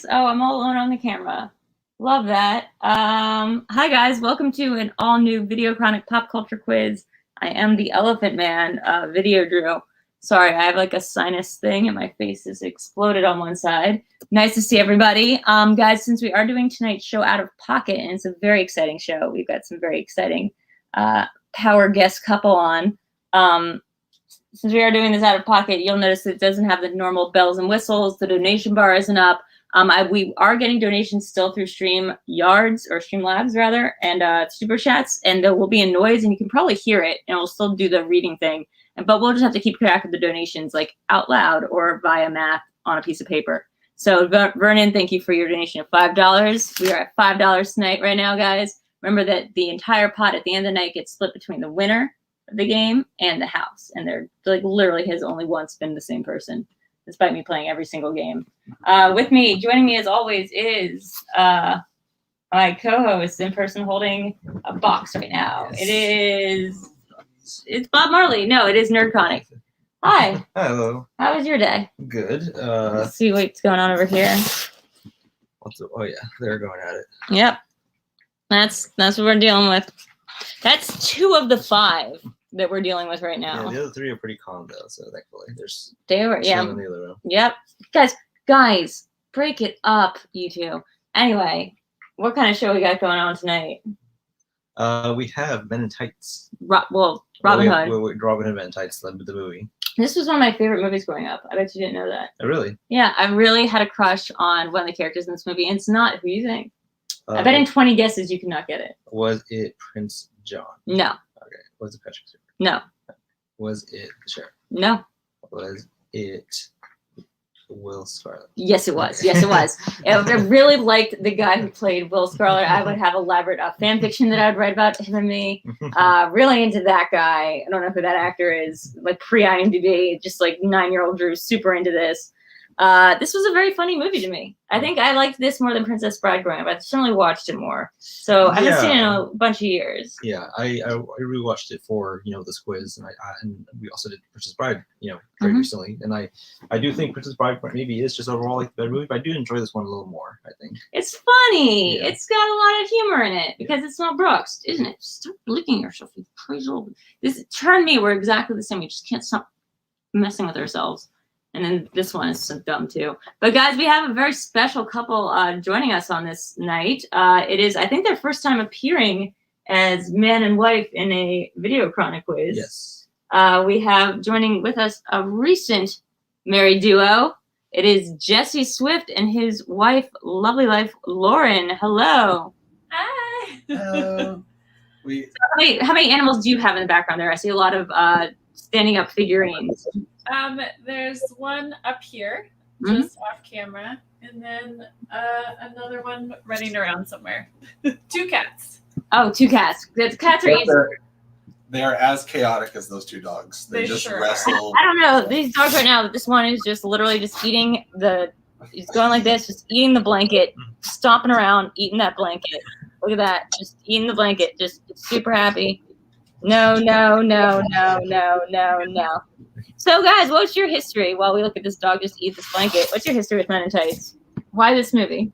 Oh, I'm all alone on the camera. Love that. Hi guys, welcome to an all-new VideoChronic pop culture quiz. I am the Elephant Man, VideoDREW. Sorry, I have like a sinus thing and my face is exploded on one side. Nice to see everybody. Guys, since we are doing tonight's show out of pocket, and it's a very exciting show, we've got some very exciting power guest couple on. Since we are doing this out of pocket, you'll notice it doesn't have the normal bells and whistles. The donation bar isn't up. We are getting donations still through StreamYards, or Streamlabs rather, and Super Chats, and there will be a noise, and you can probably hear it, and we'll still do the reading thing. But we'll just have to keep track of the donations, like out loud or via math on a piece of paper. So Vernon, thank you for your donation of $5. We are at $5 tonight right now, guys. Remember that the entire pot at the end of the night gets split between the winner of the game and the house, and they're like literally has only once been the same person, despite me playing every single game. With me, joining me as always, is my co-host in person holding a box right now. Yes. It's Bob Marley. No, it is NerdChronic. Hi. Hello. How was your day? Good. Let's see what's going on over here. Oh yeah, they're going at it. Yep. That's what we're dealing with. That's 2 of the 5 that we're dealing with right now. Yeah, the other 3 are pretty calm though, so thankfully they were, yeah. In the other room. Yep. Guys, break it up, you two. Anyway, what kind of show we got going on tonight? We have Men in Tights. Robin Hood. Robin Hood Men in Tights, the movie. This was one of my favorite movies growing up. I bet you didn't know that. Oh, really? Yeah, I really had a crush on one of the characters in this movie, and it's not who you think. I bet in 20 guesses you cannot get it. Was it Prince John? No. Okay. Was it Patrick Stewart? No. Was it the sheriff? No. Was it Will Scarlet? Yes, it was. Yes, it was. I really liked the guy who played Will Scarlet. I would have elaborate fan fiction that I would write about him and me. Really into that guy. I don't know who that actor is. Like pre-IMDb, just like 9-year-old Drew, super into this. This was a very funny movie to me. I think I liked this more than Princess Bride growing up. I certainly watched it more. So I haven't seen it in a bunch of years. Yeah, I rewatched it for this quiz, and we also did Princess Bride very recently. And I do think Princess Bride maybe is just overall like the better movie, but I do enjoy this one a little more. I think it's funny. Yeah. It's got a lot of humor in it because it's Mel Brooks, isn't it? Stop licking yourself, you crazy little. This Turn Me, we're exactly the same. We just can't stop messing with ourselves. And then this one is so dumb too. But guys, we have a very special couple joining us on this night. It is, I think, their first time appearing as man and wife in a VideoChronic quiz. Yes. We have joining with us a recent married duo. It is Jesse Swift and his wife, lovely life, Lauren. Hello. Hi. Hello. How many animals do you have in the background there? I see a lot of standing up figurines. There's one up here, just off camera, and then another one running around somewhere. 2 cats. Oh, 2 cats. The cats are easy. They are as chaotic as those 2 dogs. They just sure wrestle. I don't know. These dogs right now, this one is just literally just eating he's going like this, just eating the blanket, stomping around, eating that blanket. Look at that. Just eating the blanket. Just super happy. No. So, guys, what's your history while we look at this dog just eat this blanket? What's your history with Men in Tights? Why this movie?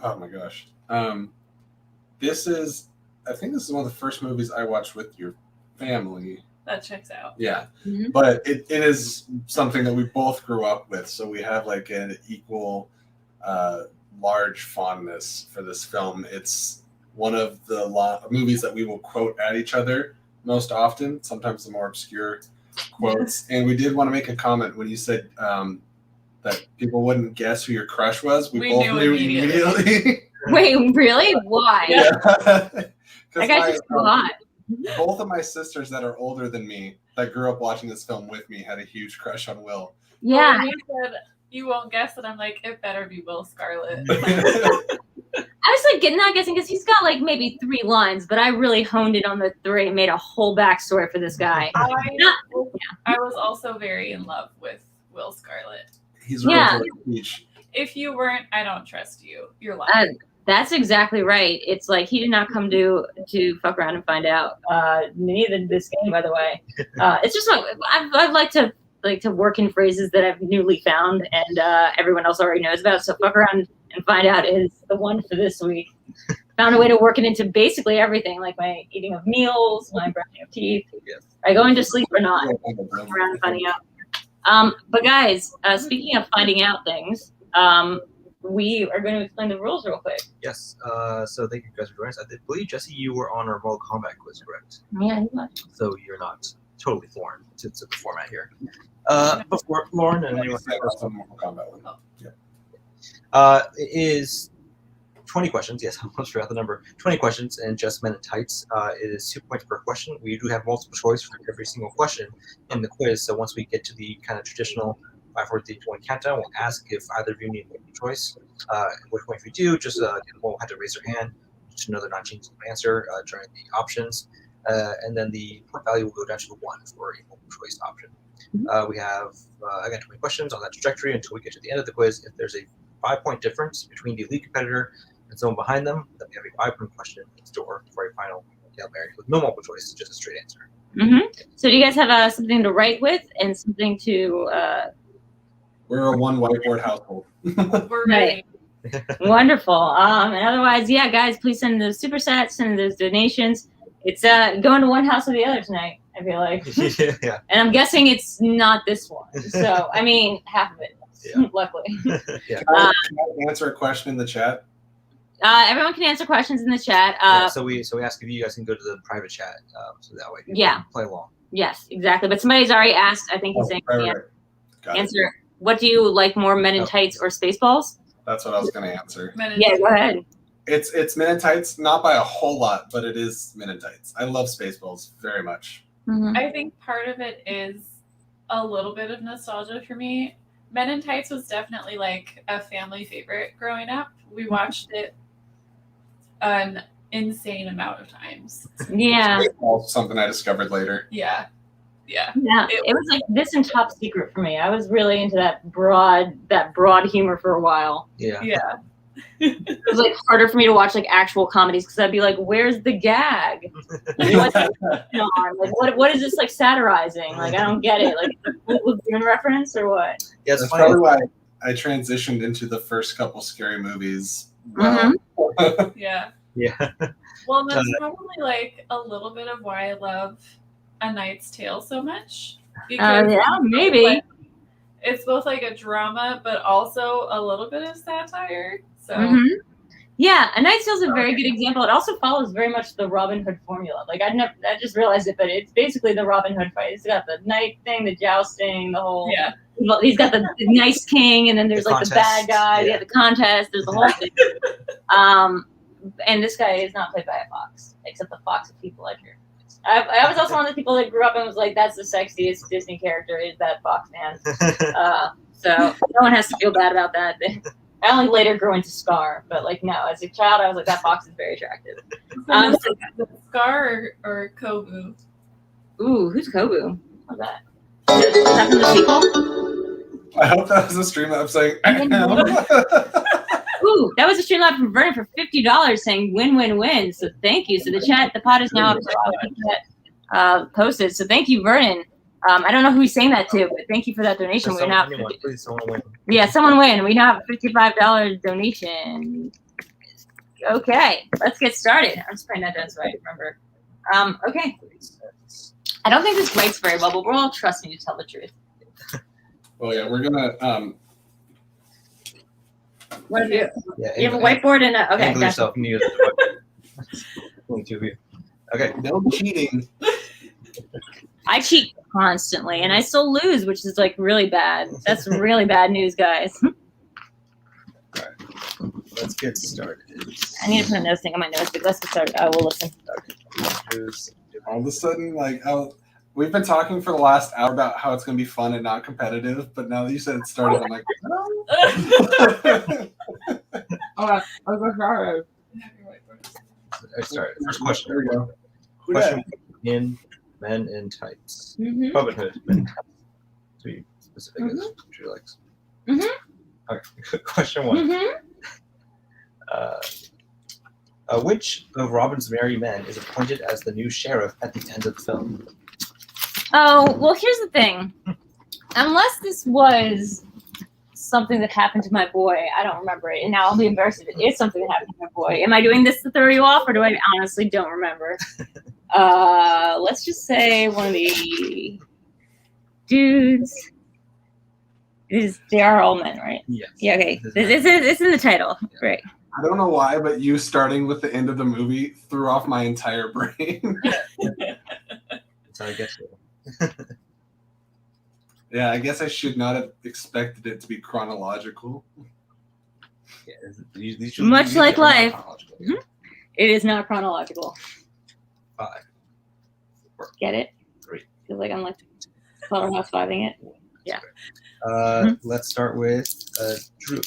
Oh, my gosh. I think this is one of the first movies I watched with your family. That checks out. Yeah. Mm-hmm. But it is something that we both grew up with, so we have like an equal large fondness for this film. It's one of the movies that we will quote at each other most often, sometimes the more obscure quotes. And we did want to make a comment when you said that people wouldn't guess who your crush was. We both knew immediately. Wait, really? Why? Yeah. I got just a lot. Both of my sisters that are older than me that grew up watching this film with me had a huge crush on Will. Yeah. When you said you won't guess it, I'm like, it better be Will Scarlet. I was like not guessing because he's got like maybe 3 lines, but I really honed in on the 3 and made a whole backstory for this guy. I was also very in love with Will Scarlet. He's real speech. If you weren't, I don't trust you. You're lying. That's exactly right. It's like he did not come to fuck around and find out. Neither did this game, by the way. It's just like I'd like to like to work in phrases that I've newly found and everyone else already knows about. So fuck around and find out is the one for this week. Found a way to work it into basically everything, like my eating of meals, my brushing of teeth, I going to sleep or not. Fuck around and finding out. But guys, speaking of finding out things, we are going to explain the rules real quick. Yes. So thank you guys for joining us. I believe, Jesse, you were on our Mortal Kombat quiz, correct? Yeah, he was. So you're not totally foreign to the format here. Before Lauren and anyone else. Mortal Kombat one. It is 20 questions. Yes, I almost forgot the number. 20 questions and just men in tights. It is 2 points per question. We do have multiple choice for every single question in the quiz. So once we get to the kind of traditional 5, 4, 3, 2, 1 countdown, we'll ask if either of you need multiple choice. Which one if you do, just we'll have to raise your hand to know they're not changing the answer during the options. And then the point value will go down to 1 for a multiple choice option. We have, again, 20 questions on that trajectory until we get to the end of the quiz. If there's a 5-point difference between the lead competitor and someone behind them, then we have a 5-point question in store for a final Hail Mary with no multiple choice, just a straight answer. So do you guys have something to write with and something to... We're a one whiteboard household. We're ready. Wonderful. And otherwise, yeah, guys, please send those super sats, send those donations. It's going to one house or the other tonight, I feel like. Yeah. And I'm guessing it's not this one. So, I mean, half of it, luckily. Yeah. Can I answer a question in the chat? Everyone can answer questions in the chat. So we ask if you guys can go to the private chat, so that way people can play along. Yes, exactly. But somebody's already asked. I think he's saying answer. What do you like more, Men in Tights or Spaceballs? That's what I was going to answer. Go ahead. It's Men in Tights, not by a whole lot, but it is Men in Tights. I love Spaceballs very much. I think part of it is a little bit of nostalgia for me. Men in Tights was definitely like a family favorite growing up. We watched it an insane amount of times. Yeah. Spaceballs, something I discovered later. Yeah. It was like this and Top Secret for me. I was really into that broad humor for a while. Yeah. It was like harder for me to watch like actual comedies because I'd be like, "Where's the gag? Like, what is this like satirizing? Like, I don't get it. Like, a Lagoon reference or what?" Yeah, that's probably why I transitioned into the first couple scary movies. Well, Yeah. Yeah. Well, that's probably like a little bit of why I love A Knight's Tale so much. Because maybe. like, it's both like a drama, but also a little bit of satire. So yeah, A Knight's Tale is a very good example. It also follows very much the Robin Hood formula. Like I just realized it, but it's basically the Robin Hood fight. It's got the knight thing, the jousting, the whole. Yeah. He's got the nice king, and then there's like the bad guy. Yeah, the contest. There's the whole thing. And this guy is not played by a fox, except the fox of people like here. I was also one of the people that grew up and was like, that's the sexiest Disney character is that fox man. So no one has to feel bad about that. I only later grew into Scar, but like no, as a child I was like, that fox is very attractive. Scar or Kobu? Ooh, who's Kobu? What's that? Is that from the sequel? I hope that was a stream I'm saying. Ooh, that was a Streamlab from Vernon for $50 saying win-win-win. So thank you. So the pod is now up to posted. So thank you, Vernon. I don't know who he's saying that to, but thank you for that donation. Please, someone win. Yeah, someone win. We now have a $55 donation. Okay, let's get started. I'm just putting that down so I remember. Okay. I don't think this writes very well, but we're all trusting you to tell the truth. Well, yeah, we're gonna. What do you? Yeah, you have a whiteboard and a okay. Yourself, only 2 of you. Okay. No cheating. I cheat constantly, and I still lose, which is like really bad. That's really bad news, guys. All right, let's get started. I need to put a notes thing on my notes, but let's get started. We'll listen. All of a sudden, like, we've been talking for the last hour about how it's going to be fun and not competitive, but now that you said it started, I'm like, all right, let's get started. Start. First question. There we go. Question in Men in Tights. Robin Hood, Men in Tights. To be specific, as she likes. Okay. Question 1. Which of Robin's merry men is appointed as the new sheriff at the end of the film? Oh, well, here's the thing. Unless this was something that happened to my boy, I don't remember it, and now I'll be embarrassed if it is something that happened to my boy. Am I doing this to throw you off, or do I honestly don't remember? Let's just say one of the dudes. They are all men, right? Yes. Yeah. Okay. It's in the title. Yeah. Great. I don't know why, but you starting with the end of the movie threw off my entire brain. That's how I get you. Yeah, I guess I should not have expected it to be chronological. Yeah, much like life, it is not chronological. 5. Get it? 3. Feels like I'm like Slaughterhouse 5ing it. Yeah. Let's start with Drew.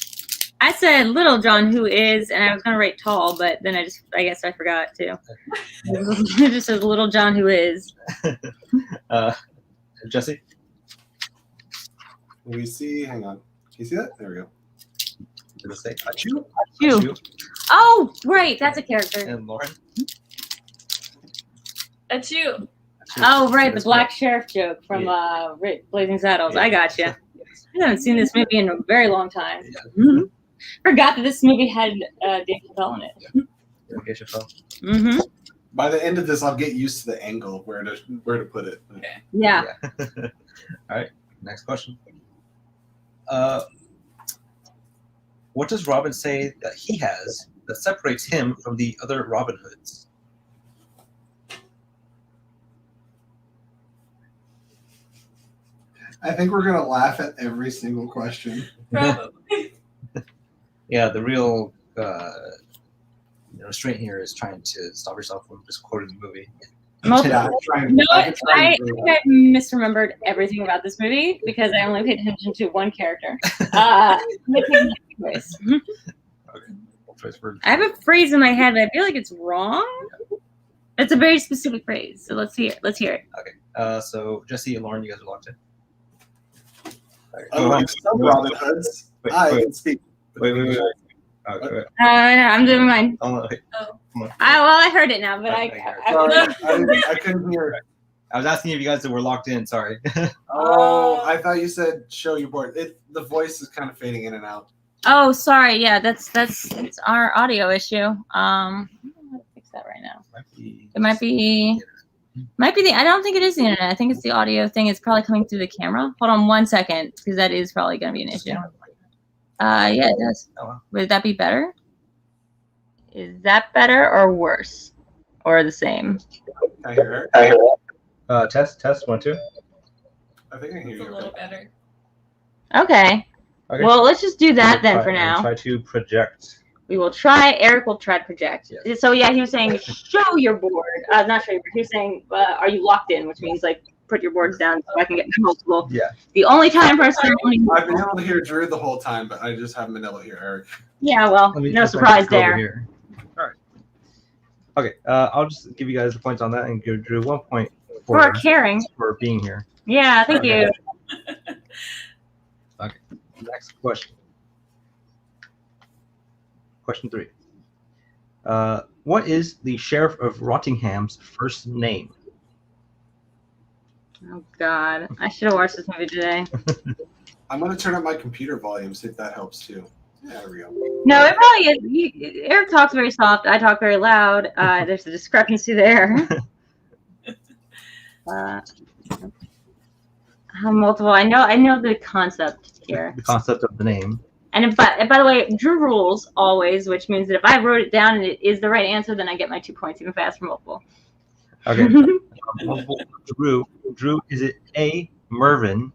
I said Little John, who is, and I was gonna write tall, but then I guess I forgot to. It just says Little John, who is. Jesse. We see. Hang on. Can you see that? There we go. Did it say Achoo? Achoo. Oh, right. That's a character. And Lauren. Achoo. Oh, right. The Black Sheriff joke from Blazing Saddles. I got you. I haven't seen this movie in a very long time. Yeah. Forgot that this movie had Dave Chappelle in it. Yeah. Okay, Mm-hmm. By the end of this, I'll get used to the angle of where to put it. Okay. Yeah. All right. Next question. What does Robin say that he has that separates him from the other Robin Hoods? I think we're gonna laugh at every single question. Probably. Yeah, the real restraint here is trying to stop yourself from just quoting the movie. I misremembered everything about this movie because I only paid attention to one character. Okay. I have a phrase in my head, but I feel like it's wrong. It's a very specific phrase, so let's hear it. Okay. So Jesse and Lauren, you guys are locked in. Unlike some Robin Hoods, I can speak. Wait. Okay. No, I'm doing mine. Oh, wait. Oh. I heard it now, but Sorry, I couldn't hear it. I was asking if you guys were locked in. Sorry. Oh, I thought you said show your board. The voice is kind of fading in and out. Oh, sorry. Yeah, it's our audio issue. I'm gonna fix that right now. It might be the. I don't think it is the internet. I think it's the audio thing. It's probably coming through the camera. Hold on 1 second, because that is probably going to be an issue. Yeah, it does. Oh, wow. Would that be better? Is that better or worse, or the same? I hear her. Test 1 2. I think I hear It's a you. little better. Okay. Well, let's just do that then for now. Try to project. We will try. Eric will try to project. Yes. So yeah, he was saying show your board. Not show your board. He was saying, are you locked in? Which means like put your boards down so I can get multiple. Yeah. The only time for us to I've been able to hear Drew the whole time, but I just haven't been able to hear Eric. Yeah, well, no surprise there. All right. Okay, I'll just give you guys the points on that and give Drew 1 point for caring for being here. Yeah, thank you. Okay. Next question. Question 3. What is the Sheriff of Rottingham's first name? Oh God, I should have watched this movie today. I'm gonna turn up my computer volume, see if that helps too. Yeah, there we go. No, it probably is. Eric talks very soft. I talk very loud. There's a discrepancy there. Multiple. I know the concept here. The concept of the name. And by the way, Drew rules always, which means that if I wrote it down and it is the right answer, then I get my 2 points even faster for multiple. Okay. Drew, is it A, Mervyn,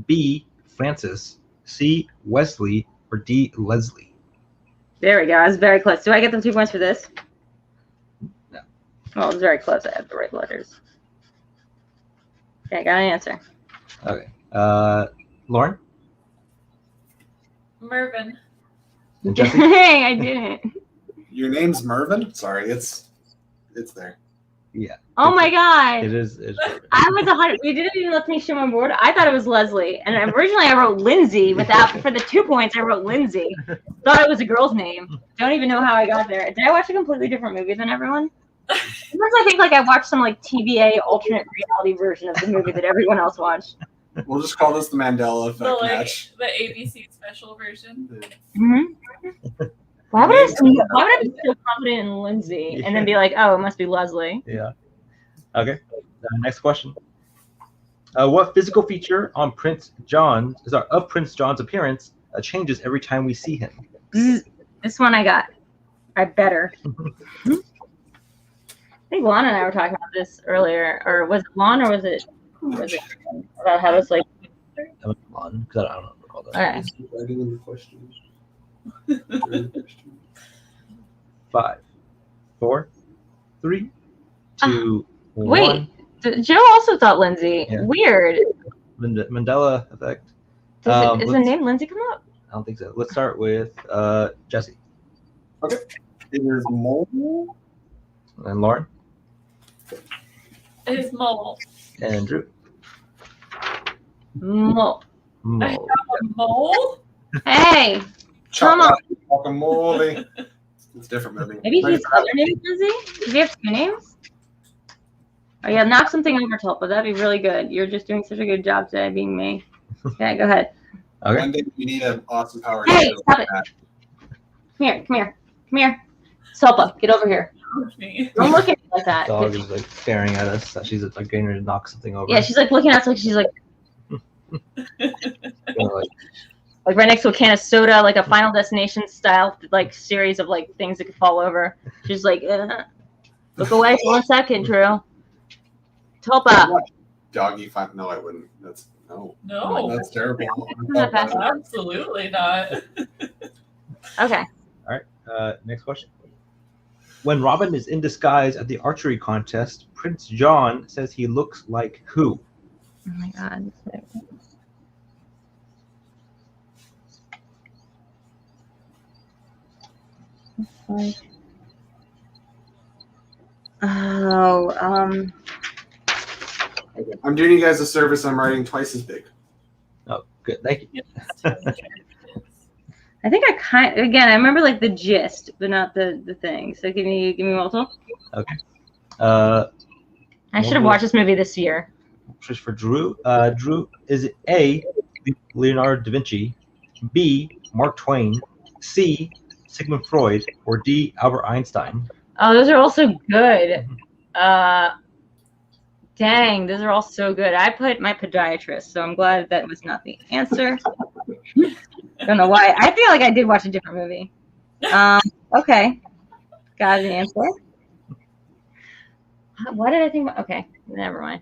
B, Francis, C, Wesley, or D, Leslie? There we go. I was very close. Do I get the 2 points for this? No. Well, it's very close. I have the right letters. Okay, I got an answer. Okay. Lauren? Mervyn. Dang, I didn't. Your name's Mervyn? Sorry, it's there. Yeah. Oh my God. It is. I was 100. You didn't even let me show my board. I thought it was Leslie, and originally I wrote Lindsay. For the 2 points, I wrote Lindsay. Thought it was a girl's name. Don't even know how I got there. Did I watch a completely different movie than everyone? Sometimes I think like I watched some like TVA alternate reality version of the movie that everyone else watched. We'll just call this the Mandela effect The match. the ABC special version. Mm-hmm. Why would I be so confident in Lindsay and then be like, oh, it must be Leslie? Yeah. Okay. Next question. What physical feature on Prince John's appearance changes every time we see him? This one I got. I better. I think Lon and I were talking about this earlier, or was it Lon or was it about how it's like? That was Lon, because I don't know all that. Okay. Writing in the questions. 5, 4, 3, 2, Wait, 1. Joe also thought Lindsay. Yeah. Weird. Mandela effect. Does the name Lindsay come up? I don't think so. Let's start with Jesse. Okay. It is Mole. And Lauren. It is Mole. And Drew. Mole. I have a mole? Hey, come on. Guacamole. It's a different movie. Maybe his other name is Lindsay? Does he have 2 names? Oh yeah, knock something over, Tulpa. That'd be really good. You're just doing such a good job today being me. Yeah, go ahead. Okay. One day we need an Austin Power. Hey, stop it. Come here. Tulpa, get over here. Don't look at me like that. Dog is like staring at us. She's like getting ready to knock something over. Yeah, she's like looking at us like she's like like right next to a can of soda, like a Final Destination style like series of like things that could fall over. She's like, look away for 1 second, Drew. Tulpa. Doggy fight. No, I wouldn't. That's no. No. That's terrible. Absolutely not. Okay. All right. Next question. When Robin is in disguise at the archery contest, Prince John says he looks like who? Oh my God. I'm doing you guys a service. I'm writing twice as big. Oh, good. Thank you. I think I I remember like the gist, but not the thing. So give me multiple. Okay. I should have watched this movie this year. Just for Drew. Drew, is it A, Leonardo da Vinci, B, Mark Twain, C, Sigmund Freud, or D, Albert Einstein? Oh, those are also good. Dang, those are all so good. I put my podiatrist, so I'm glad that was not the answer. Don't know why. I feel like I did watch a different movie. Okay. Got an answer. Why did I think? Okay, never mind.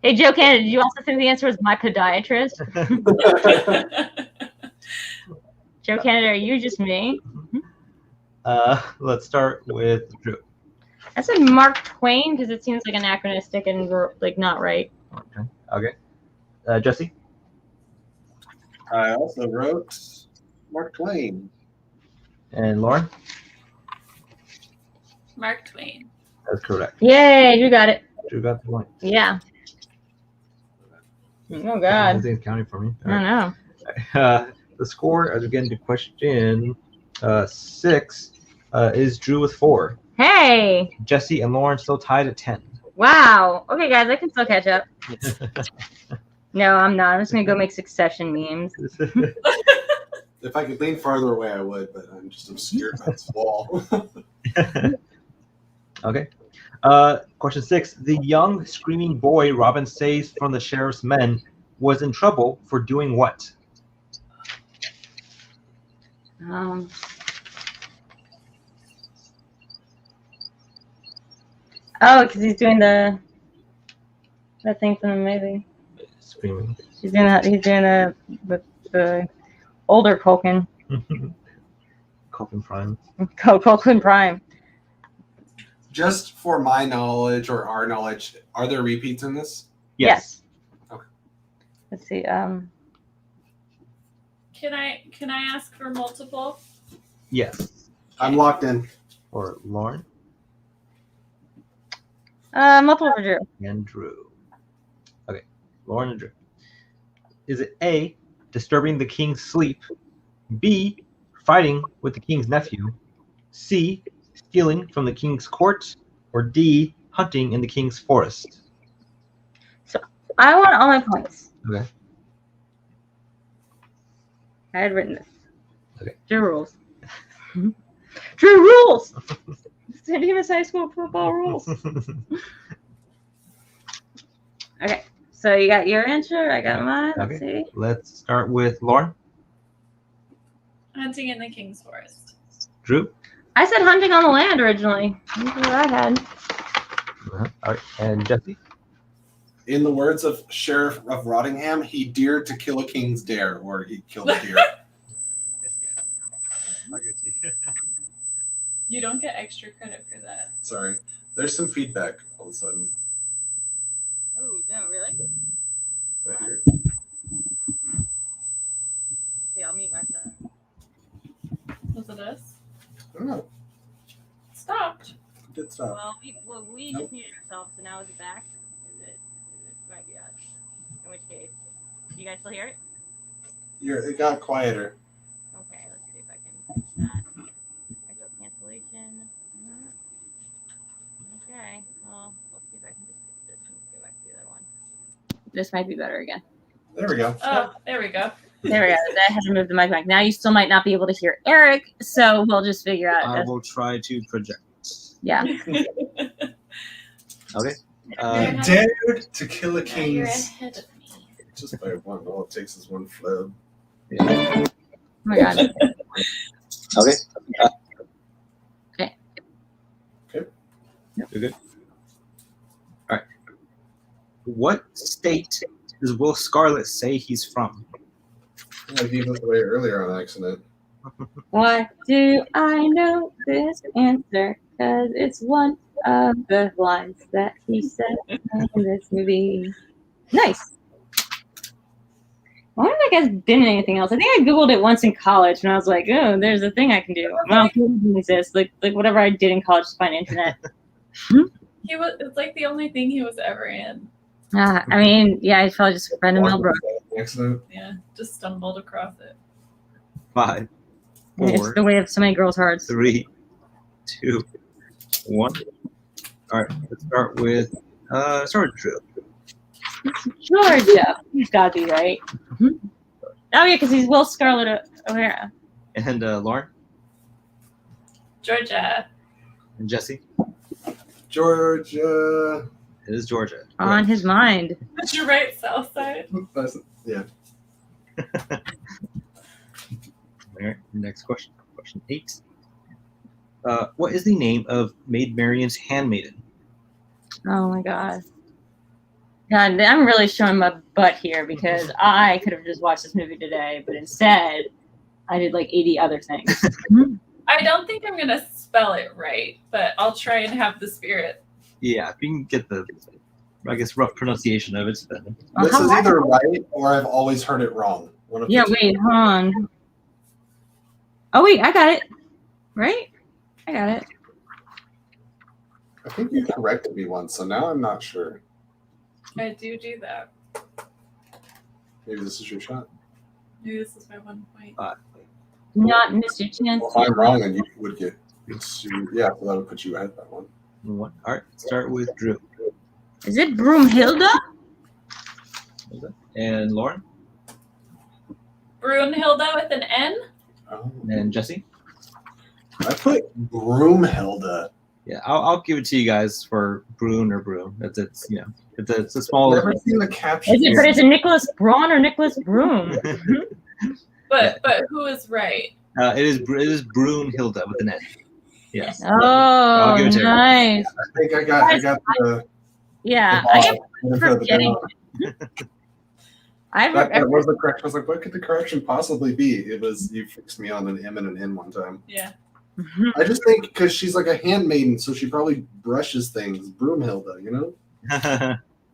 Hey, Joe Canada, did you also think the answer was my podiatrist? Joe Canada, are you just me? Let's start with Drew. I said Mark Twain because it seems like anachronistic and like not right. Okay. Jesse? I also wrote Mark Twain. And Lauren? Mark Twain. That's correct. Yay, you got it. Drew got the point. Yeah. Oh God. Everything's counting for me. I don't know. The score, as we get into question 6, is Drew with 4. Hey. Jesse and Lauren still tied at 10. Wow. Okay, guys, I can still catch up. No, I'm not. I'm just gonna go make Succession memes. If I could lean farther away, I would, but I'm just obscured by this wall. Okay. Question 6. The young screaming boy Robin saves from the sheriff's men was in trouble for doing what? Oh, because he's doing that thing from the movie. Screaming. He's doing that. He's doing the older Culkin. Culkin Prime. Culkin Prime. Just for my knowledge or our knowledge, are there repeats in this? Yes. Okay. Let's see. Can I ask for multiple? Yes. I'm locked in. Or Lauren? Multiple for Drew. And Drew. Okay. Lauren and Drew. Is it A, disturbing the king's sleep, B, fighting with the king's nephew, C, stealing from the king's court, or D, hunting in the king's forest? So I want all my points. Okay. I had written this. Okay. Drew rules. Drew rules! San Dimas High School football rules. Okay, so you got your answer, I got mine. Let's see. Let's start with Lauren. Hunting in the King's Forest. Drew. I said hunting on the land originally. That's what I had. All right. And Jesse. In the words of Sheriff of Rottingham, he dared to kill a king's dare, or he killed a deer. You don't get extra credit for that. Sorry. There's some feedback all of a sudden. Oh, no, really? Is that here? Okay, I'll mute myself. Was it us? I don't know. Stopped. It did stop. Well, we Nope. just muted ourselves, so now is it back? It might be us. In which case, you guys still hear it? It got quieter. Okay, let's see if I can fix that. Echo cancellation. Okay, well, let's see if I can just fix this and go back to the other one. This might be better again. There we go. Oh, there we go. There we go. That hasn't moved the mic back. Now you still might not be able to hear Eric, so we'll just figure out. I will try to project. Yeah. Okay. He dared to kill a Now you're king's ahead of me. just by one. All it takes is one flub. Yeah. Oh my god. Okay. Okay. Okay. You're good. All right. What state does Will Scarlet say he's from? I gave this away earlier on accident. Why do I know this answer? Because it's one of the lines that he said in this movie. Nice. I wonder if that guy's been in anything else. I think I Googled it once in college, and I was like, oh, there's a thing I can do. Well, it doesn't exist. Like whatever I did in college to find internet. It's like the only thing he was ever in. I mean, yeah, he's probably just a friend of Mel Brooks. Accident. Yeah, just stumbled across it. 5, It's 4, the way of so many girls' hearts. 3, 2, 1. All right. Let's start with Drew. Georgia. He's got to be right. Oh, yeah, because he's Will Scarlet O'Hara. And Lauren Georgia. and Jesse. Georgia. It is Georgia. On his mind. Did you write South Side? Yeah. All right. Next question. Question 8. What is the name of Maid Marian's handmaiden? Oh my god. God, I'm really showing my butt here because I could have just watched this movie today, but instead I did like 80 other things. I don't think I'm gonna spell it right, but I'll try and have the spirit. Yeah, if you can get the, I guess, rough pronunciation of it, then. This is either right or I've always heard it wrong. One of the Yeah, two. wait, hold on. Oh wait, I got it. Right? I got it. I think you corrected me once, so now I'm not sure. I do that. Maybe this is your shot. Maybe this is my 1 point. Not miss your chance. Well, if I'm wrong, then you would get sued. Yeah, so that would put you ahead that one. 1. All right. Start with Drew. Is it Broomhilda? And Lauren. Brunhilde with an N? Oh. And Jesse. I put Broomhilda. Yeah, I'll give it to you guys for Brune or Broom. It's it's a small. Never seen the caption. But is it Nicholas Braun or Nicholas Broom? But who is right? It is Brunhilde with an N. Yes. Oh, I'll give it to you. nice. I think I got the. Yeah, the I am ball. forgetting. That was the correction. I was like, what could the correction possibly be? It was you fixed me on an M and an N one time. Yeah. I just think because she's like a handmaiden, so she probably brushes things. Broomhilda, you know?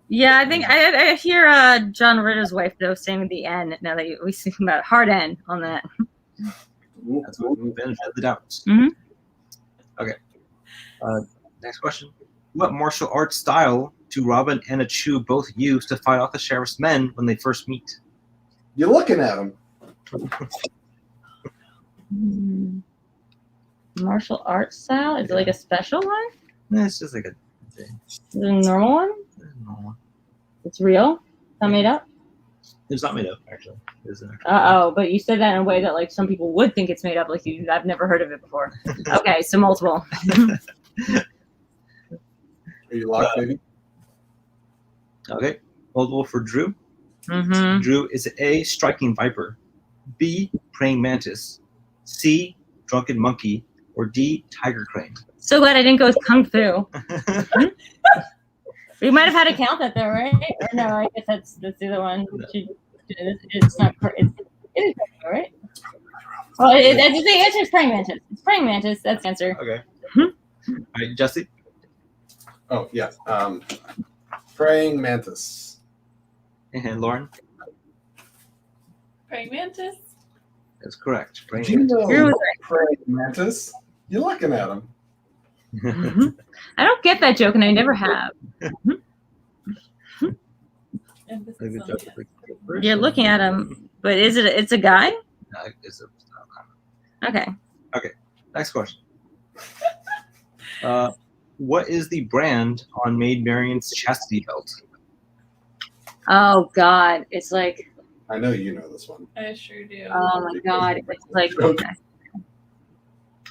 Yeah, I think I hear John Ritter's wife though saying the N. Now that we see about hard N on that. That's what we benefit the doubt. Mhm. Okay. Next question. What martial arts style do Robin and Achu both use to fight off the sheriff's men when they first meet? You're looking at him. Martial arts style? Is it like a special one? No, it's just like a. Is it a normal one? It's real? Not made up? It's not made up, actually. It's an actual Uh-oh, but you said that in a way that like some people would think it's made up, like I've never heard of it before. Okay, so multiple. Are you locked, baby? Okay. Multiple for Drew. Mm-hmm. Drew, is it A, striking viper, B, praying mantis, C, drunken monkey, or D, tiger crane? So glad I didn't go with kung fu. We might have had to count that though, right? Or no, I guess that's the other one. No. It's not. It is right. Well, the answer is praying mantis. It's praying mantis. That's the answer. Okay. All right, Jesse. Oh yeah. Praying mantis. And Lauren. Praying mantis. That's correct. Praying Do you know Drew was praying mantis? You're looking at him. Mm-hmm. I don't get that joke, and I never have. And this Maybe is on Jesse the- picked it first. You're looking at him, but is it? It's a guy. No, it's a Okay. Next question. What is the brand on Maid Marian's chastity belt? Oh God, it's like. I know you know this one. I sure do. Oh my God, it's like. Okay.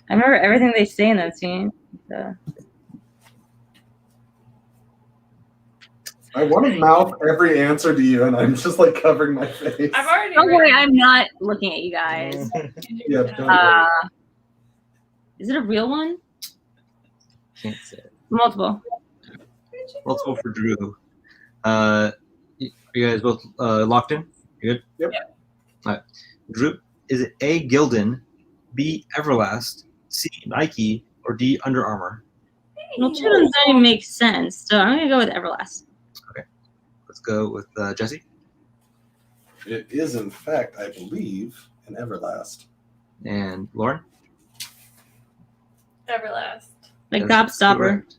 I remember everything they say in that scene. I want to mouth every answer to you, and I'm just like covering my face. I've already. Don't worry, written- I'm not looking at you guys. Yeah, don't worry. Is it a real one? Can't say it. Multiple. Multiple for Drew. Are you guys both locked in? You good? Yep. All right. Drew, is it A, Gildan, B, Everlast, C, Nike, or D, Under Armour? Well, two of them don't even make sense, so I'm gonna go with Everlast. Let's go with Jesse. It is, in fact, I believe, an Everlast. And Lauren? Everlast. Like That's Gobstopper. correct.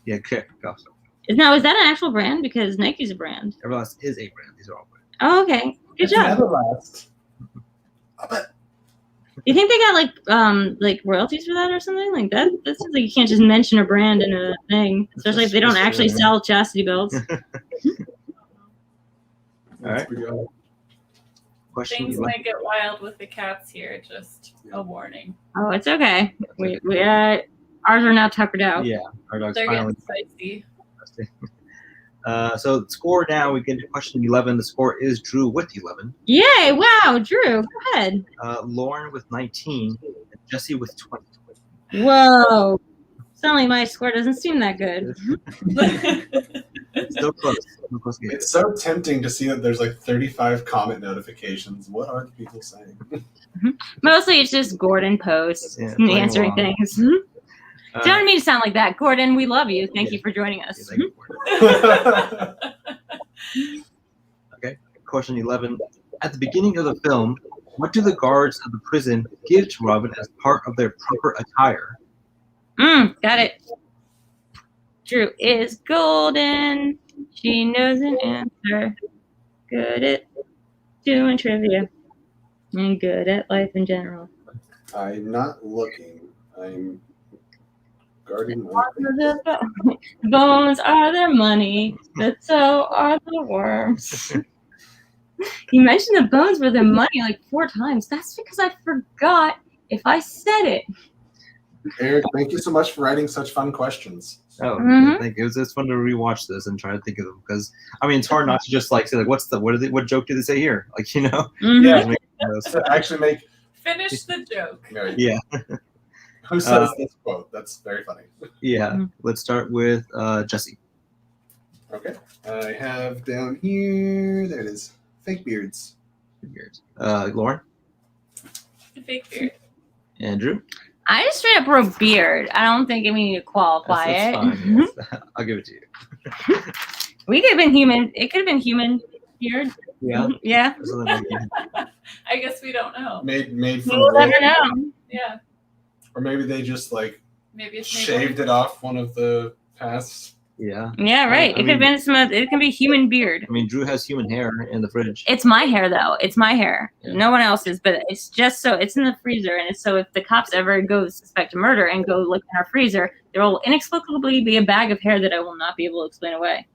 Yeah, okay. Gobstopper. Now, is that an actual brand? Because Nike's a brand. Everlast is a brand. These are all brands. Oh, okay. Good It's job. an Everlast. I bet. You think they got like royalties for that or something like that? That seems like you can't just mention a brand in a thing, especially if they don't actually sell chastity belts. All right. We go. Question Things 11. might get wild with the cats here. Just a warning. Oh, it's okay. We ours are now tuckered out. Yeah, our dog's They're finally. getting spicy. So the score now, we get into question 11. The score is Drew with 11. Yay! Wow, Drew, go ahead. Lauren with 19. And Jesse with 20. Whoa. Suddenly my score doesn't seem that good. Still close. Still close game. It's so tempting to see that there's like 35 comment notifications. What are the people saying? Mostly it's just Gordon posts Yeah, and playing answering along. things. Don't mean to sound like that. Gordon, we love you. Thank you for joining Yeah, us. thank you for it. Okay, question 11. At the beginning of the film, what do the guards of the prison give to Robin as part of their proper attire? Got it. Drew is golden. She knows an answer. Good at doing trivia. And good at life in general. I'm not looking. I'm guarding my The bones are their money, but so are the worms. You mentioned the bones were their money like 4 times. That's because I forgot if I said it. Eric, thank you so much for writing such fun questions. Oh, Mhm. thank you. It's fun to rewatch this and try to think of them because I mean it's hard not to just like say like what joke did they say here, like you know. Mhm. Yeah. Those- To actually make Finish the joke. Mary, Yeah. who says this quote? That's very funny. Yeah. Mhm. Let's start with Jesse. Okay. I have down here, there it is. Fake beards. Lauren. The fake beard. Andrew. I just straight up wrote beard. I don't think we need to qualify That's it. fine. Yes. I'll give it to you. We could have been human. It could have been human beard. Yeah. Yeah. Something like that. I guess we don't know. Made from We'll wood. never know. Yeah. Or maybe they just like Maybe it's shaved it off one of the paths. Yeah. Yeah, right. I It could have mean- been some. It can be human beard. I mean, Drew has human hair in the fridge. It's my hair though. It's my hair. Yeah. No one else's, but it's just so it's in the freezer, and it's so if the cops ever go suspect a murder and go look in our freezer, there will inexplicably be a bag of hair that I will not be able to explain away.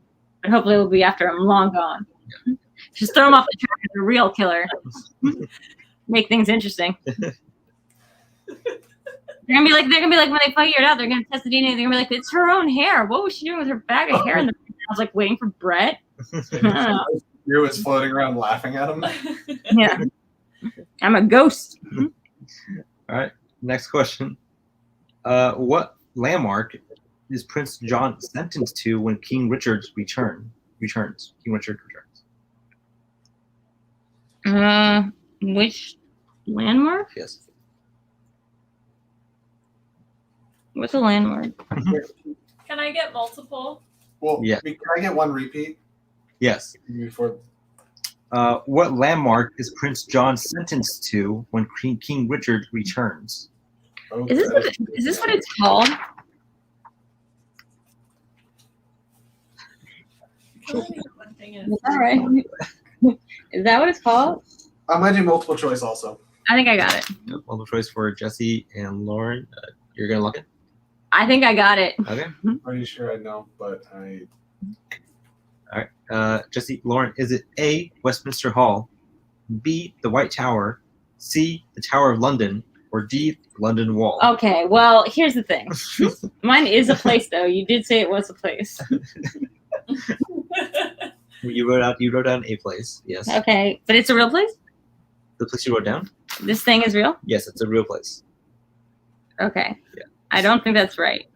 But hopefully it will be after I'm long gone. Just throw him off the track as a real killer. Make things interesting. They're gonna be like when they figure it out, they're gonna test the DNA. They're gonna be like, it's her own hair. What was she doing with her bag of hair? And I was like waiting for Brett. You was floating around laughing at him. Yeah, I'm a ghost. All right, next question. What landmark is Prince John sentenced to when King Richard returns? King Richard returns. Which landmark? Yes. What's a landmark? Can I get multiple? Well, Yeah. can I get one repeat? Yes. Before. What landmark is Prince John sentenced to when King Richard returns? Okay. Is this what it's called? One thing is, Is that right? Is that what it's called? I'm gonna do multiple choice also. I think I got it. Multiple choice for Jesse and Lauren. You're gonna lock it. I think I got it. Okay. Pretty sure I know, but I. All right. Jesse, Lauren, is it A, Westminster Hall, B, the White Tower, C, the Tower of London, or D, London Wall? Okay, well, here's the thing. Mine is a place, though. You did say it was a place. You wrote down a place. Yes. Okay, but it's a real place? The place you wrote down? This thing is real? Yes, it's a real place. Okay. Yeah. I don't think that's right.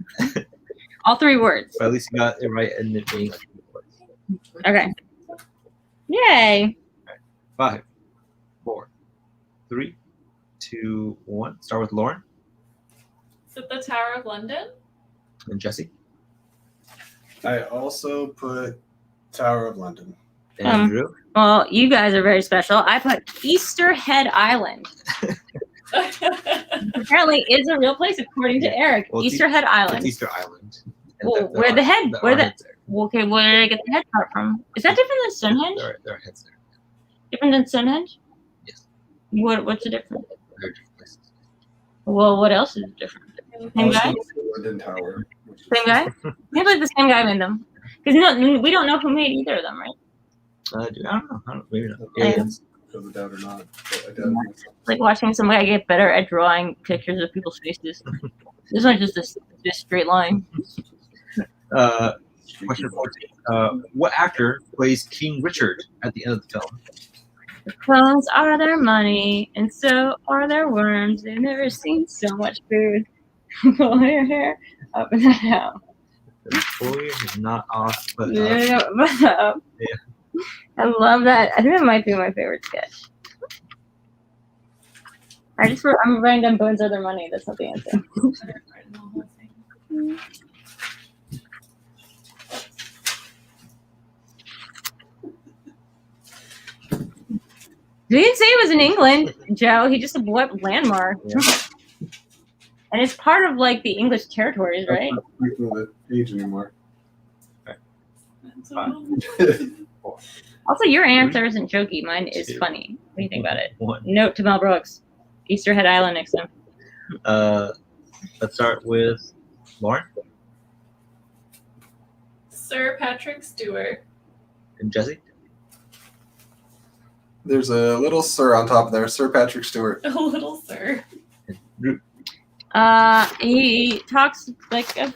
All three words. But at least you got it right in it being a real place. Okay. Yay. 5, 4, 3, 2, 1. Start with Lauren is it the Tower of London? and Jesse I also put Tower of London. and Drew. Well, you guys are very special. I put Easter Head Island. Apparently, is a real place according to Eric. Well, it's Easter Head Island. It's Easter Island. And Well, there where the are- head? there Where are the? heads there. Okay, where did I get the head part from? Is that different than Stonehenge? There are heads there. Different than Stonehenge? Yes. What's the difference? There are different places. Well, what else is different? Same guy? London Tower. Same guy? Seems like the same guy made them. Because no, we don't know who made either of them, right? Dude, I don't know. Maybe not. Yeah. Aliens. Whether doubt or not. But I doubt it. It's like watching some guy get better at drawing pictures of people's faces. This one's just a straight line. Question 14. What actor plays King Richard at the end of the film? The clones are their money, and so are their worms. They've never seen so much food. Pull your hair up and down. The boy is not off, but Yeah. I love that. I think that might be my favorite sketch. I'm writing down bones are their money. That's not the answer. He didn't say it was in England, Joe. He just said what landmark. Yeah. And it's part of like the English territories, right? I'm not freaking the page anymore. Also, your answer isn't jokey. Mine is funny. What do you think about it? 1. Note to Mel Brooks. Easter Head Island next time. Let's start with Lauren Sir Patrick Stewart. and Jesse. There's a little Sir on top there, Sir Patrick Stewart. A little sir. And Drew. He talks like a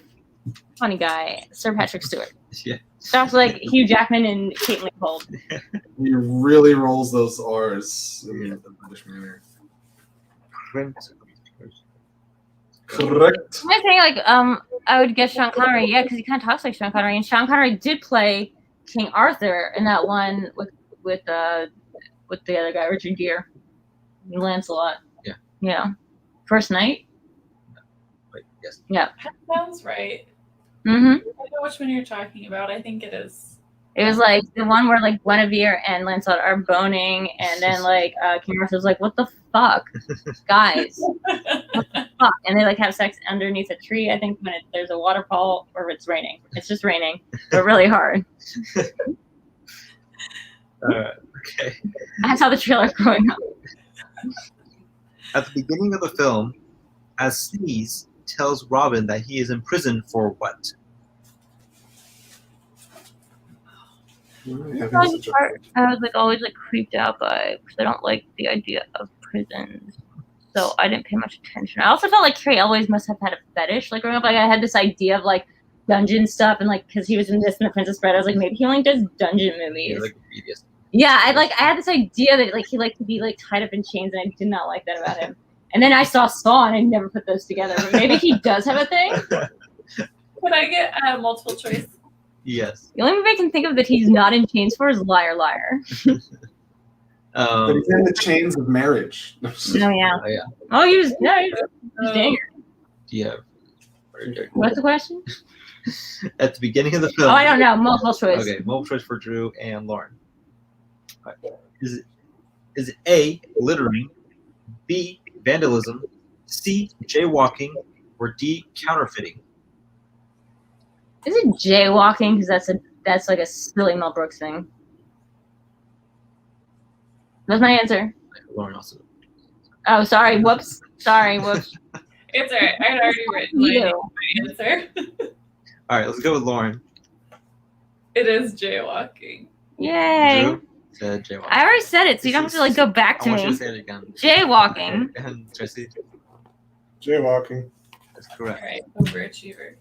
funny guy, Sir Patrick Stewart. Yeah. Talks like Hugh Jackman and Kate Leopold. He really rolls those R's in the British manner. Correct. I'm saying like I would guess Sean Connery, yeah, because he kind of talks like Sean Connery, and Sean Connery did play King Arthur in that one with the other guy, Richard Gere, Lancelot. Yeah. Yeah. First Night. Wait, yes. Yeah. That sounds right. Mm-hmm. I know which one you're talking about. I think it is. It was like the one where like Guinevere and Lancelot are boning, and then like King Arthur's like, "What the fuck, guys? What the fuck?" And they like have sex underneath a tree. I think when there's a waterfall or it's raining. It's just raining, but really hard. Okay. I saw the trailer growing up. At the beginning of the film, as Sneeze tells Robin that he is in prison for what? That's probably the part I was like always like creeped out by because I don't like the idea of prisons. So I didn't pay much attention. I also felt like Carrie always must have had a fetish. Like growing up, like I had this idea of like dungeon stuff, and like because he was in this and the Princess Bride, I was like maybe he only does dungeon movies. Yeah, like previous. Yeah, I had this idea that like he liked to be like tied up in chains, and I did not like that about him. And then I saw Saw, and I never put those together. But maybe he does have a thing. Could I get multiple choice? Yes. The only movie I can think of that he's not in chains for is Liar Liar. But he's in the chains of marriage. Oh yeah. Oh, yeah. Oh, he was dang. Yeah. What's the question? At the beginning of the film. Oh, I don't know. Multiple choice. Okay, multiple choice for Drew and Lauren. All right. Is it A, littering, B, vandalism, C, jaywalking, or D, counterfeiting? Is it jaywalking? Because that's like a silly Mel Brooks thing. That's my answer. Lauren also. Oh, sorry. Whoops. Sorry. Whoops. It's alright. I had already written my answer. All right, let's go with Lauren. It is jaywalking. Yay. Drew said jaywalking. I already said it, so you don't have to like go back I to want you me. to say it again. Jaywalking. And Jesse. Jaywalking. That's correct. Alright, overachiever.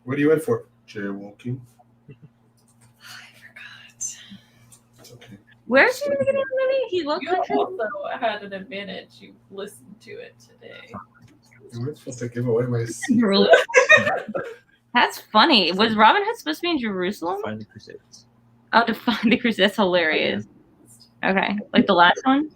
What are you in for? Jaywalking. I forgot. It's okay. Where's he in the beginning of the movie? He looked You like also had an advantage. You listened to it today. Am I supposed to give away my Jerusalem. That's funny. Was Robin Hood supposed to be in Jerusalem? Find the Crusades. Oh, to find the Crusades. That's hilarious. Okay, like the last one.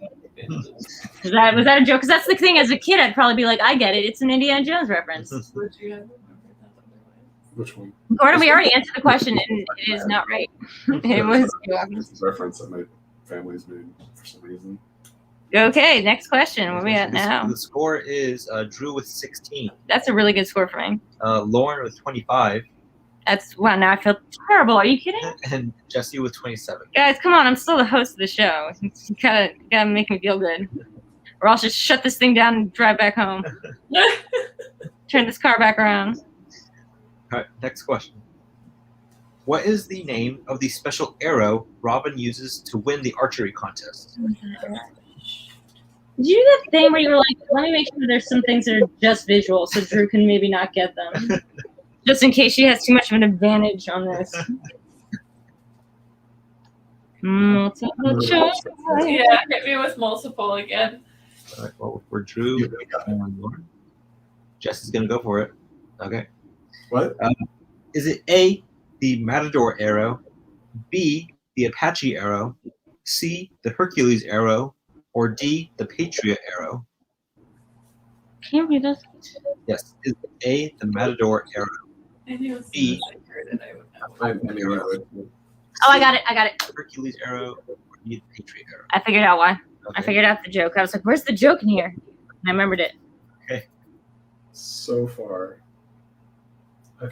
Was that a joke? Because that's the thing. As a kid, I'd probably be like, I get it. It's an Indiana Jones reference. Would you have remembered that otherwise? Which one? Gordon, we already answered the question, and it is not right. It was. This is a reference that my family's made for some reason. Okay, next question. Where are we at now? The score is Drew with 16. That's a really good score for me. Lauren with 25. That's wow. Now I feel terrible. Are you kidding? And Jesse with 27. Guys, come on. I'm still the host of the show. You gotta make me feel good. Or I'll just shut this thing down and drive back home. Turn this car back around. All right, next question. What is the name of the special arrow Robin uses to win the archery contest? Did you do that thing where you were like, let me make sure there's some things that are just visual so Drew can maybe not get them? Just in case she has too much of an advantage on this. Multiple choice. Yeah, hit me with multiple again. All right, well, for Drew and Lauren. Jesse's going to go for it. Okay. What? Is it A, the Matador arrow, B, the Apache arrow, C, the Hercules arrow, or D, the Patriot arrow? Can you read this? Yes. Is it A, the Matador arrow? I knew as B. soon as I heard it, I would know. I knew I would. Oh, I got it. The Hercules arrow, or D, the Patriot arrow? I figured out why. I Okay. figured out the joke. I was like, where's the joke in here? And I remembered it. So far.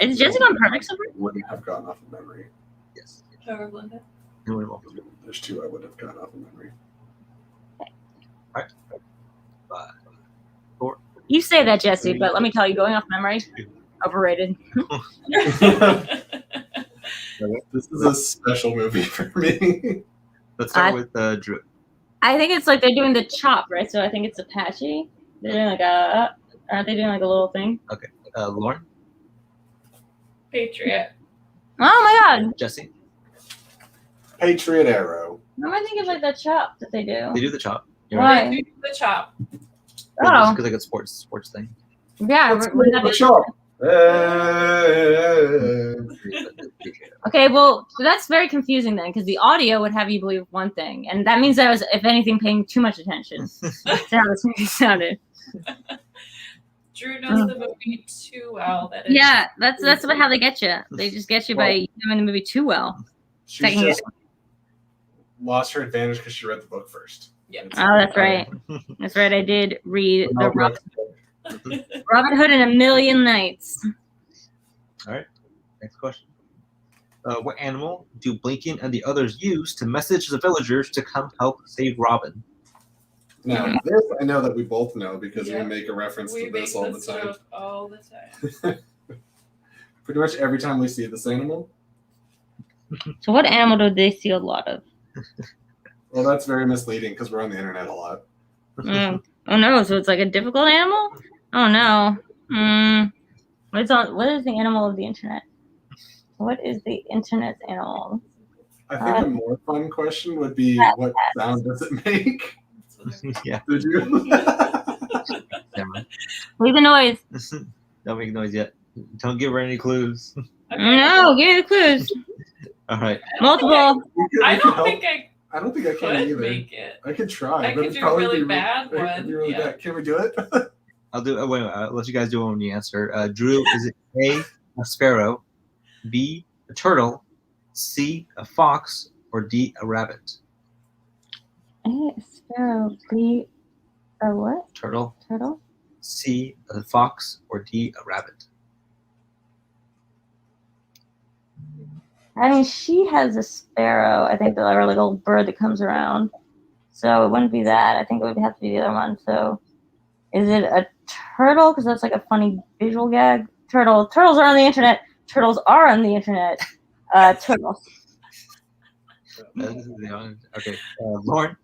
Is Jesse on perfect so far? Wouldn't have gotten off of memory. Yes. Trevor Blunda. There's two I would have gotten off of memory. All right. 5, 4. You say that, Jesse, but let me tell you, going off memory, overrated. This is a special movie for me. Let's start with Drew. I think it's like they're doing the chop, right? So I think it's Apache. They're doing like aren't they doing like a little thing? Lauren? Patriot. Oh my god. Jesse? Patriot arrow. What am I thinking of like that chop that they do? They do the chop. You're Why? Do the chop. Oh. Because like a sports thing. Yeah. we're not What's doing- up? Okay, well, so that's very confusing then, because the audio would have you believe one thing, and that means I was, if anything, paying too much attention to how this movie sounded. Drew knows the movie too well. That it's Yeah, that's about how they get you. They just get you by knowing the movie too well. She's just lost her advantage because she read the book first. Yeah. Oh, that's right. That's right. I did read the Robin Hood and a Million Nights. All right. Next question. What animal do Blinken and the others use to message the villagers to come help save Robin? Now, this I know that we both know because Yeah. we make a reference We to make this all the this time. joke all the time. Pretty much every time we see this animal, So what animal do they see a lot of? Well, that's very misleading because we're on the internet a lot. Oh no, so it's like a difficult animal? Oh no. What is the animal of the internet? What is the internet's animal? I think a more fun question would be, what sound does it make? Yeah. Did you? Never mind. Leave the noise. Don't make noise yet. Don't give her any clues. Okay. No, give me the clues. All right. Multiple. I don't think I I don't think I can could either. make it. I could try. I but could it'd do a probably really be bad it could one, be really yeah. bad. Can we do it? I'll do. Wait, I'll let you guys do it when you answer. Drew, is it A, sparrow, B, a turtle, C, a fox, or D, a rabbit? A sparrow. B a what? Turtle, Turtle? C, a fox, or D, a rabbit? I mean, she has a sparrow. I think the little bird that comes around. So it wouldn't be that. I think it would have to be the other one. So is it a turtle? Because that's like a funny visual gag. Turtle. Turtles are on the internet. Turtles are on the internet. Turtles. Okay. Lauren?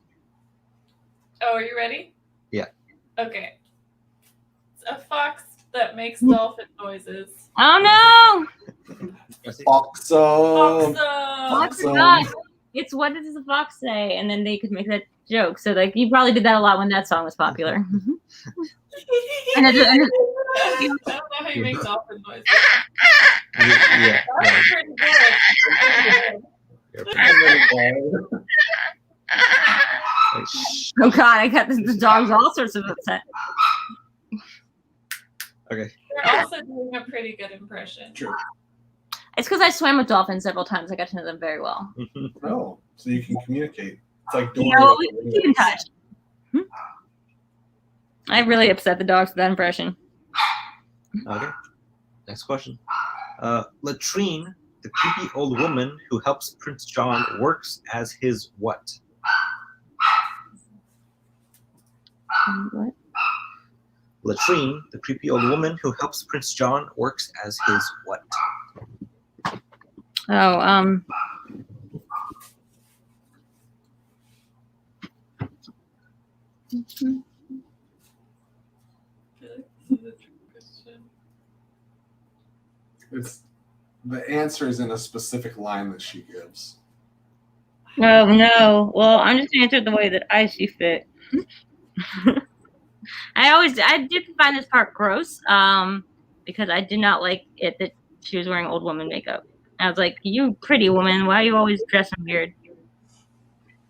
Oh, are you ready? Yeah. Okay. It's a fox that makes dolphin noises. Oh no! Foxo. Fox. It's what does the fox say? And then they could make that joke. So like you probably did that a lot when that song was popular. I don't know how you make dolphin noises. Yeah. That's pretty good. Oh god, I got the dogs all sorts of upset. Okay. They're also doing a pretty good impression. True. It's because I swam with dolphins several times. I got to know them very well. Oh, so you can communicate. It's like You know, we can keep in touch. I really upset the dogs with that impression. Okay. Next question. Latrine, the creepy old woman who helps Prince John, works as his what? What? Latrine, the creepy old woman who helps Prince John, works as his what? Oh, It's the answer is in a specific line that she gives. Oh no. Well, I'm just gonna answer it the way that I see fit. I did find this part gross, because I did not like it that she was wearing old woman makeup. I was like, you pretty woman, why are you always dressing weird?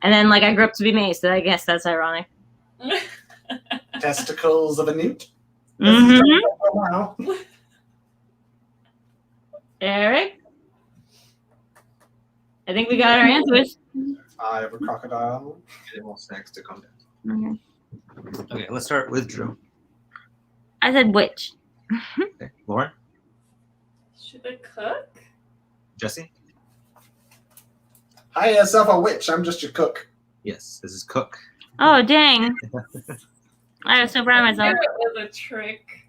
And then like I grew up to be May, so I guess that's ironic. Testicles of a newt. Wow. Okay. Eric? I think we got our answers. I have a crocodile. It wants snacks to come down. Okay. Okay, let's start with Drew. I said witch. Okay. Lauren? Should I cook? Jesse? Hi, yourself a witch. I'm just your cook. Yes, this is Cook. Oh dang. I was so proud of myself. It was a trick.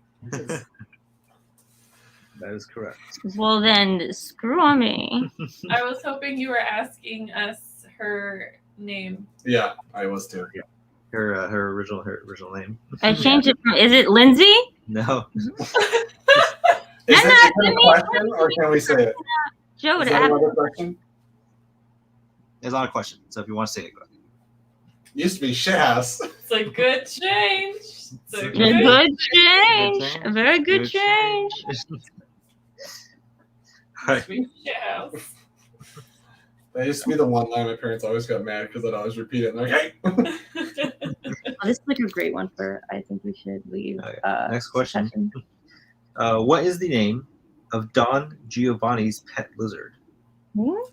That is correct. Well then, screw on me. I was hoping you were asking us her name. Yeah, I was too. Yeah. Her original name. I changed it from, is it Lindsay? No. Is it a question or can we say it? Joe would Is that have. another question? It's not a question, so if you want to say it, go ahead. Used to be shithouse. It's a good change. It's a A good change. A very good Good change. All right. Yeah. That used to be the one line my parents always got mad because I'd always repeat it. And they're like, hey. Oh, this is like a great one for. I think we should leave. Okay. Next question. Session. What is the name of Don Giovanni's pet lizard? Oh.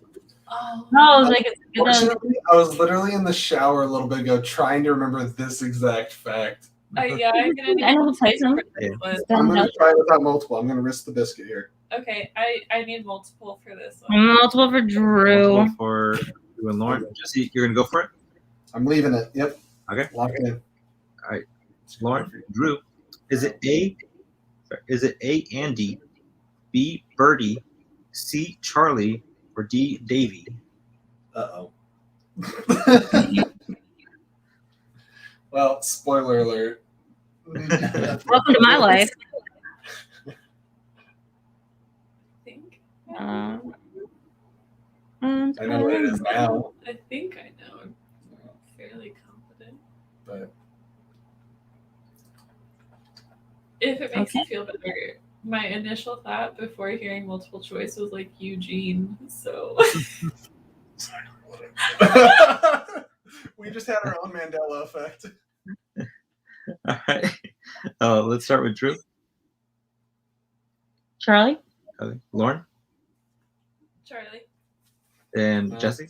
No, like it's Fortunately, I was literally in the shower a little bit ago trying to remember this exact fact. Yeah, I'm gonna need I know the multiple place. for this one. I'm going to try it without multiple. I'm going to risk the biscuit here. Okay, I need multiple for this one. Multiple for Drew. Multiple for you and Lauren. Jesse, you're gonna go for it. I'm leaving it. Yep. Okay. Lock it in. All right. Lauren, Drew, is it A, Andy, B, Birdie, C, Charlie, or D, Davy? Uh-oh. Well, spoiler alert. Welcome to my life. I think. I know what it is now, I think I know. I'm fairly confident. but If it makes Okay. you feel better, my initial thought before hearing multiple choice was like Eugene. So we just had our own Mandela effect. All right. Let's start with Drew. Charlie? Okay. Lauren Charlie. and Jesse.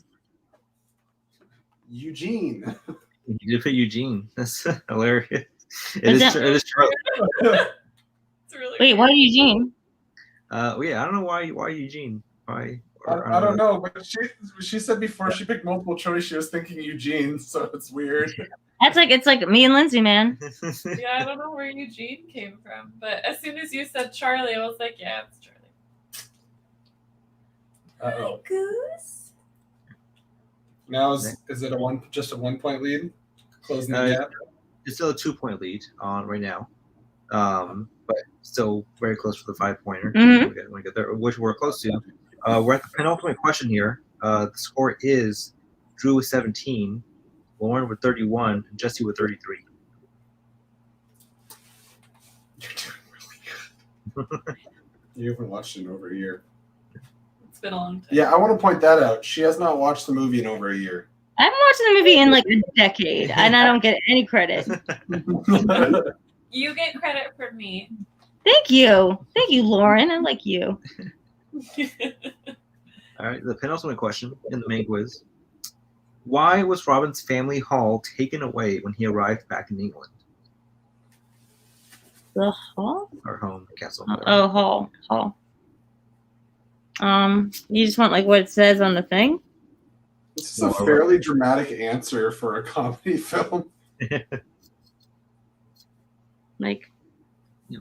Eugene. You did put Eugene. That's hilarious. It Is is. that- It is Charlie. It's really Wait, why Eugene? Well, yeah, I don't know why Eugene. Why? I don't know, but she said before she picked multiple choice, she was thinking Eugene, so it's weird. It's like me and Lindsay, man. Yeah, I don't know where Eugene came from, but as soon as you said Charlie, I was like, yeah, it's Charlie. Uh-oh. Goose. Now is it just a 1 point lead? Closing the gap? It's still a 2-point lead on right now, but still very close for the 5-pointer. Mhm. When we get there, which we're close to. We're at the penultimate question here. The score is Drew with 17, Lauren with 31, and Jesse with 33. You're doing really good. You haven't watched it in over a year. It's been a long time. Yeah, I want to point that out. She has not watched the movie in over a year. I haven't watched the movie in like a decade, and I don't get any credit. You get credit from me. Thank you, Lauren. I like you. All right, the penultimate question in the main quiz. Why was Robin's family hall taken away when he arrived back in England? The hall? Or home, castle. Oh, hall. You just want like what it says on the thing? This is a fairly dramatic answer for a comedy film. Like,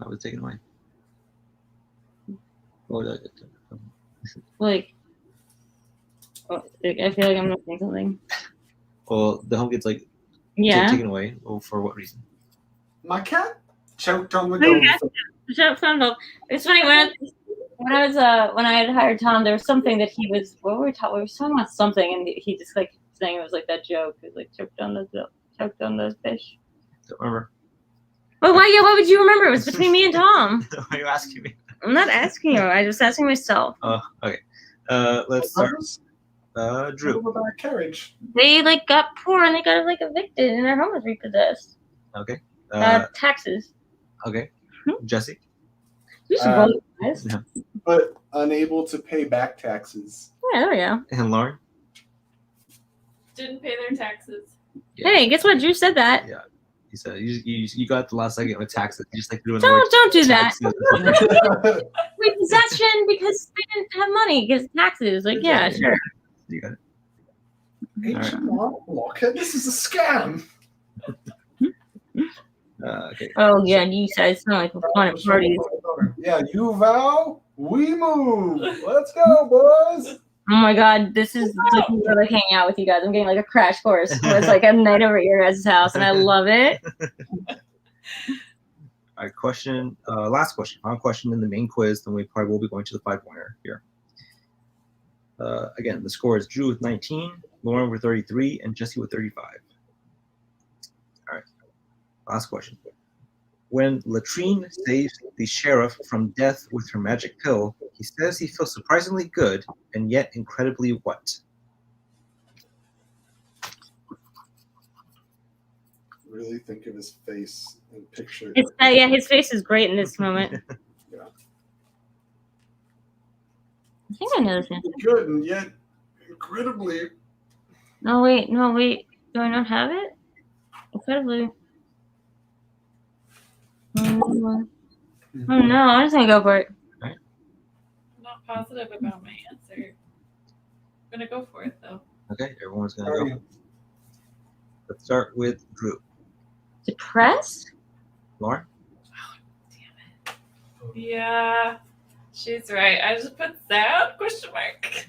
I was taken away. Oh, like, oh, I feel like I'm missing something. well, the home gets like Yeah. taken away. Oh, for what reason? My cat choked on the Oh, your goldfish. cat- It's funny when I had hired Tom, there was something that he was. What were we talking? We were talking about something, and he just like saying it was like that joke. It was like choked on the fish. Don't remember. But why? Yeah, why would you remember? It was between me and Tom. Why are you asking me? I'm not asking you. I was asking myself. Oh, okay. Let's start. Drew. What about carriage? They like got poor and they got like evicted and their home was repossessed. Okay. Taxes. Okay. Jesse. You should roll, guys. Yeah. But unable to pay back taxes. Yeah, there we go. And Lauren. Didn't pay their taxes. Yeah. Hey, guess what? Drew said that. Yeah. He said you got the last second with taxes. You just like doing Don't do that. taxes. Repossession because they didn't have money because taxes. Like, yeah, sure. You got it. H&R Blockhead, this is a scam. Okay. Oh yeah, you guys sound like fun at parties. Yeah, you vow, we move. Let's go, boys. Oh my god, this is like really hanging out with you guys. I'm getting like a crash course. It's like a night over at your guys' house, and I love it. All right, question. Last question. Final question in the main quiz. Then we probably will be going to the 5-pointer here. Again, the score is Drew with 19, Lauren with 33, and Jesse with 35. All right. Last question. When Latrine saves the sheriff from death with her magic pill, he says he feels surprisingly good and yet incredibly what? Really think of his face and picture. It's yeah, his face is great in this moment. Yeah. I think I know this answer. Good and yet incredibly. No wait. Do I not have it? Incredibly. Oh no, I'm just gonna go for it. I'm not positive about my answer. I'm gonna go for it though. Okay, everyone's How gonna are go. you? Let's start with Drew. Depressed? Lauren. Yeah, she's right. I just put sad question mark.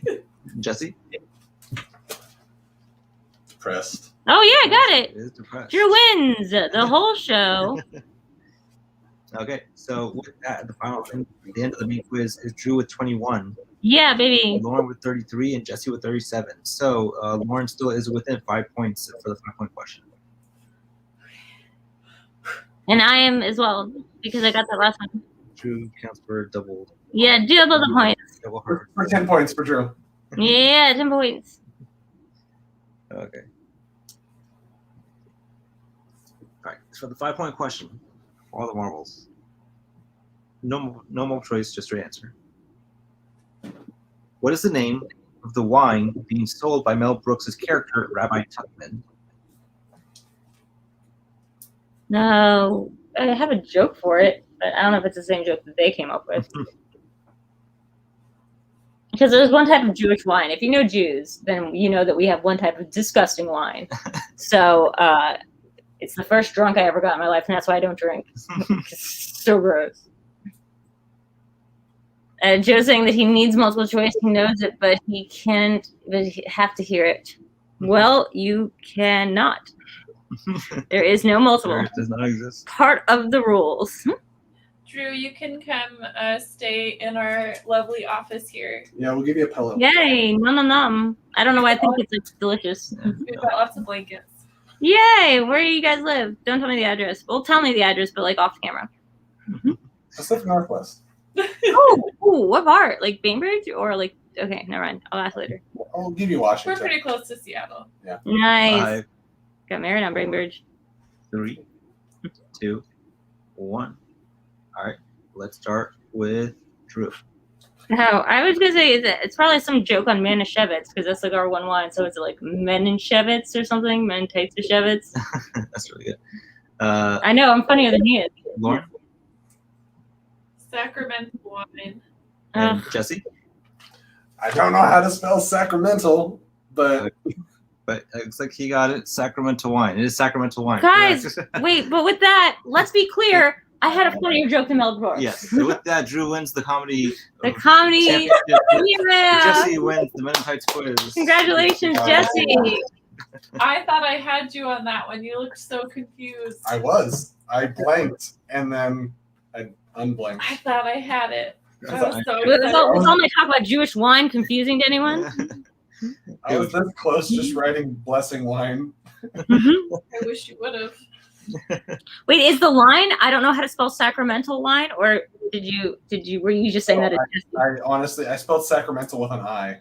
Jesse? Depressed. Oh yeah, I got It it. is depressed. Drew wins the whole show. Okay, so with that, the end of the main quiz is Drew with 21. Yeah, baby. Lauren with 33 and Jesse with 37. So Lauren still is within 5 points for the 5-point question. And I am as well because I got that last one. Drew counts for double. Yeah, double the points. Double her. For 10 points for Drew. Yeah, 10 points. Okay. All right. So the 5-point question, all the marbles. No multiple choice, just straight answer. What is the name of the wine being sold by Mel Brooks' character, Rabbi Tuckman? No, I have a joke for it, but I don't know if it's the same joke that they came up with. Because there's one type of Jewish wine. If you know Jews, then you know that we have one type of disgusting wine. So it's the first drunk I ever got in my life, and that's why I don't drink. It's so gross. Joe's saying that he needs multiple choice. He knows it, but he can't. But he have to hear it. Well, you cannot. There is no multiple. It does not exist. Part of the rules. Drew, you can come stay in our lovely office here. Yeah, we'll give you a pillow. Yay! Nom nom nom. I don't know why I think it's delicious. We've got lots of blankets. Yay! Where do you guys live? Don't tell me the address. Well, tell me the address, but like off camera. Pacific Northwest. Oh, what part? Like Bainbridge or like? Okay, never mind. I'll ask later. I'll give you We're Washington. pretty close to Seattle. Nice. 5, Got married on Bainbridge. 3, 2, 1. All right. Let's start with Drew. No, I was gonna say it's probably some joke on Manischewitz because that's like our one wine. So it's like Menenschewitz or something. Menenschewitz. That's really good. I know I'm funnier than he is. Lauren Sacramento wine. and Jesse. I don't know how to spell sacramental, but But it looks like he got it. Sacramento wine. It is Sacramento wine. Guys, correct. wait, but with that, let's be clear. I had a funnier joke than Mel Brooks. Yes. So with that, Drew wins the comedy. The comedy. championship. Yeah. Jesse wins the Men in Tights quiz. Congratulations, Jesse. I thought I had you on that one. You looked so confused. I was. I blanked and then I unblinked. I thought I had it. I was so Was excited. all my talk about Jewish wine confusing to anyone? I was this close just writing blessing wine. Mm-hmm. I wish you would have. Wait, is the line? I don't know how to spell sacramental line, or were you just saying that? I honestly, I spelled sacramental with an I.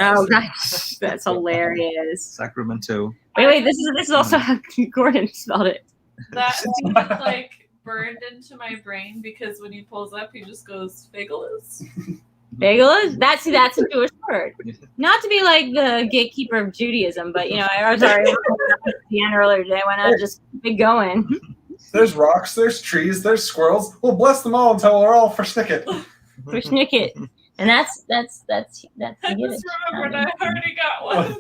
Oh gosh, that's hilarious. Sacramento. Wait, this is also how Gordon spelled it. That seems like burned into my brain because when he pulls up, he just goes fageless. Bagelas? That's a Jewish word. Not to be like the gatekeeper of Judaism, but I was already at the end earlier today. Why not just keep it going? There's rocks, there's trees, there's squirrels. We'll bless them all until we're all for snicket. For Schnicket. And that's I just remembered I already got one.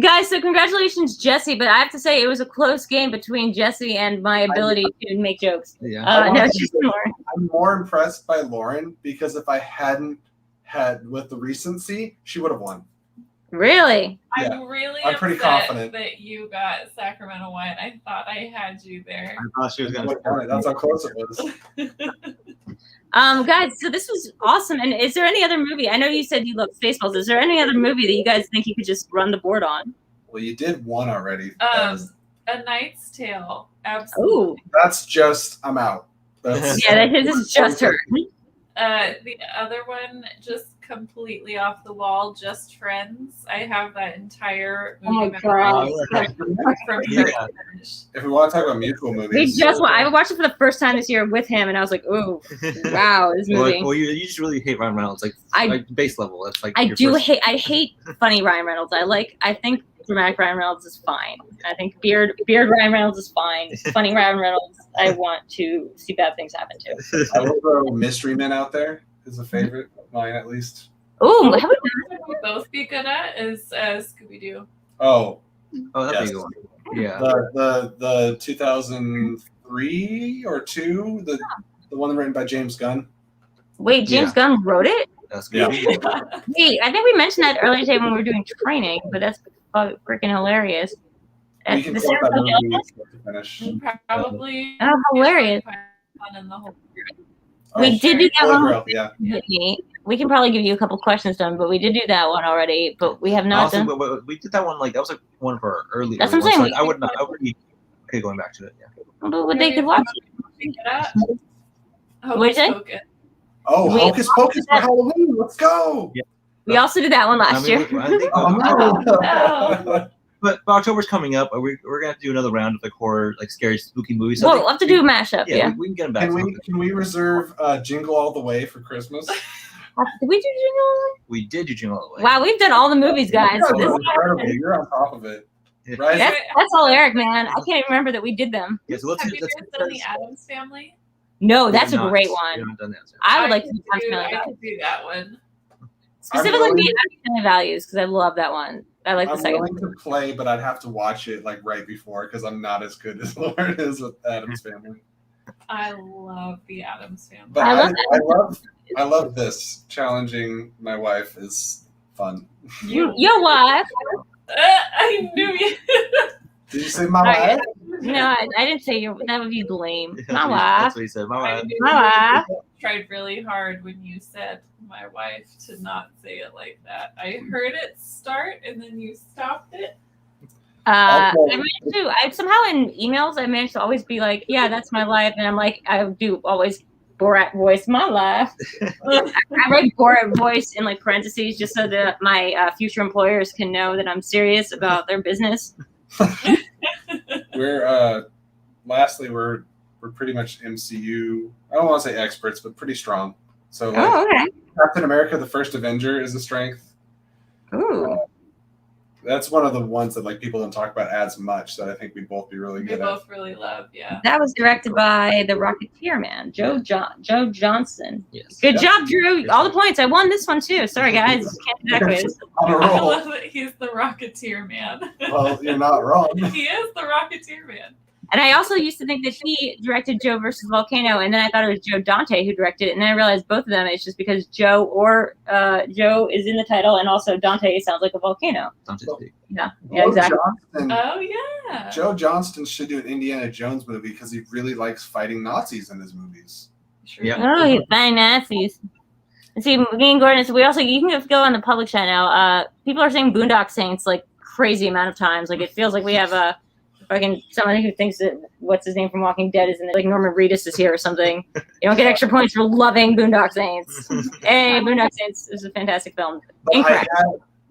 Guys, so congratulations, Jesse. But I have to say, it was a close game between Jesse and my ability to make jokes. Yeah. No, just Lauren. I'm more impressed by Lauren because if I hadn't had with the recency, she would have won. Really? I'm really I'm pretty upset confident. that you got Sacramento wine. I thought I had you there. I thought she was going to. That's how close it was. Guys, so this was awesome. And is there any other movie? I know you said you love Spaceballs. Is there any other movie that you guys think you could just run the board on? Well, you did one already. A Knight's Tale. Absolutely. Ooh. That's just, I'm out. That's, Yeah, this is just her. The other one, just completely off the wall, Just Friends. I have that entire Oh my movie God. from Yeah. start to finish. if we want to talk about mutual movies. I watched it for the first time this year with him, and I was like, "Ooh, wow, this movie." Well, you just really hate Ryan Reynolds, like base level. That's like I your first- I hate funny Ryan Reynolds. I think dramatic Ryan Reynolds is fine. I think beard Ryan Reynolds is fine. Funny Ryan Reynolds, I want to see bad things happen to. I will throw Mystery Men out there is a favorite of mine, at least. Ooh, What we both be good at is Scooby Doo. Oh, Oh, that'd Yes. be a good one. Yeah. the 2003 or 2, the one written by James Gunn. wait, James Gunn wrote it? That's Yeah. good. Wait, I think we mentioned that earlier today when we were doing training, but that's freaking hilarious. We can The quote that Sarah movie start to finish. Probably. Oh, hilarious. Fun in the whole We did do that Holy one. Grail, yeah. Whitney. We can probably give you a couple questions done, but we did do that one already. But we have not Honestly, done. we did that one like that was like one of our early. That's early what I'm ones, saying. so I would not. I would be okay going back to it. Yeah. But they could watch it. What'd you say? Oh, We- Hocus Pocus for Halloween. Let's go. Yeah. We also did that one last I mean, year. I think, no. but October's coming up. We're gonna have to do another round of like horror, like scary, spooky movies. So I Well, think we'll have to do a mashup. Yeah. we can get them back. Can we reserve Jingle All the Way for Christmas? Did we do Jingle? We did do Jingle All the Way. Wow, we've done all the movies, guys. Yeah, This you're is- incredible. You're on top of it, right? that's all Eric, man. I can't even remember that we did them. Yeah, so let's Have you let's guys done the Addams Family? No, we that's a have not- great We one. haven't done that. I would like to do I Family could do that one. Specifically, willing- the Family Values, because I love that one. I like the I'm second. willing to play, but I'd have to watch it like right before because I'm not as good as Lauren is with Addams Family. I love the Addams Family. But I love I love this. Challenging my wife is fun. Your wife? I knew you. Did you say my Right. wife? No, I didn't say your. That would be lame. That's My what he- wife. That's what he said. My I wife. knew My wife. you tried really hard when you said my wife to not say it like that. I heard it start and then you stopped it. I Okay. managed to. I somehow in emails I managed to always be like, yeah, that's my life, and I'm like, I do always Borat voice my life. I write Borat voice in like parentheses just so that my future employers can know that I'm serious about their business. Lastly, we're pretty much MCU. I don't want to say experts, but pretty strong. So like Oh, okay. Captain America: The First Avenger is a strength. Ooh. That's one of the ones that like people don't talk about as much. That I think we'd both be really We good at. both really love, yeah. That was directed by the Rocketeer man, Joe Johnston. Yes. Good job, Drew. All the points. I won this one too. Sorry, guys. Can't do that quiz. On a I roll. love that he's the Rocketeer man. Well, you're not wrong. He is the Rocketeer man. And I also used to think that he directed Joe versus Volcano, and then I thought it was Joe Dante who directed it, and then I realized both of them it's just because Joe is in the title, and also Dante sounds like a volcano. Dante's big. Yeah, Joe exactly. Johnston, Oh yeah. Joe Johnston should do an Indiana Jones movie because he really likes fighting Nazis in his movies. Sure. Yeah. Oh, he's buying Nazis. And see, me and Gordon, so we also, you can go on the public chat now. People are saying Boondock Saints like crazy amount of times. Like it feels like we have a fucking somebody who thinks that what's his name from Walking Dead is in it. Like Norman Reedus is here or something. You don't get extra points for loving Boondock Saints. Hey, Boondock Saints is a fantastic film. But Incorrect.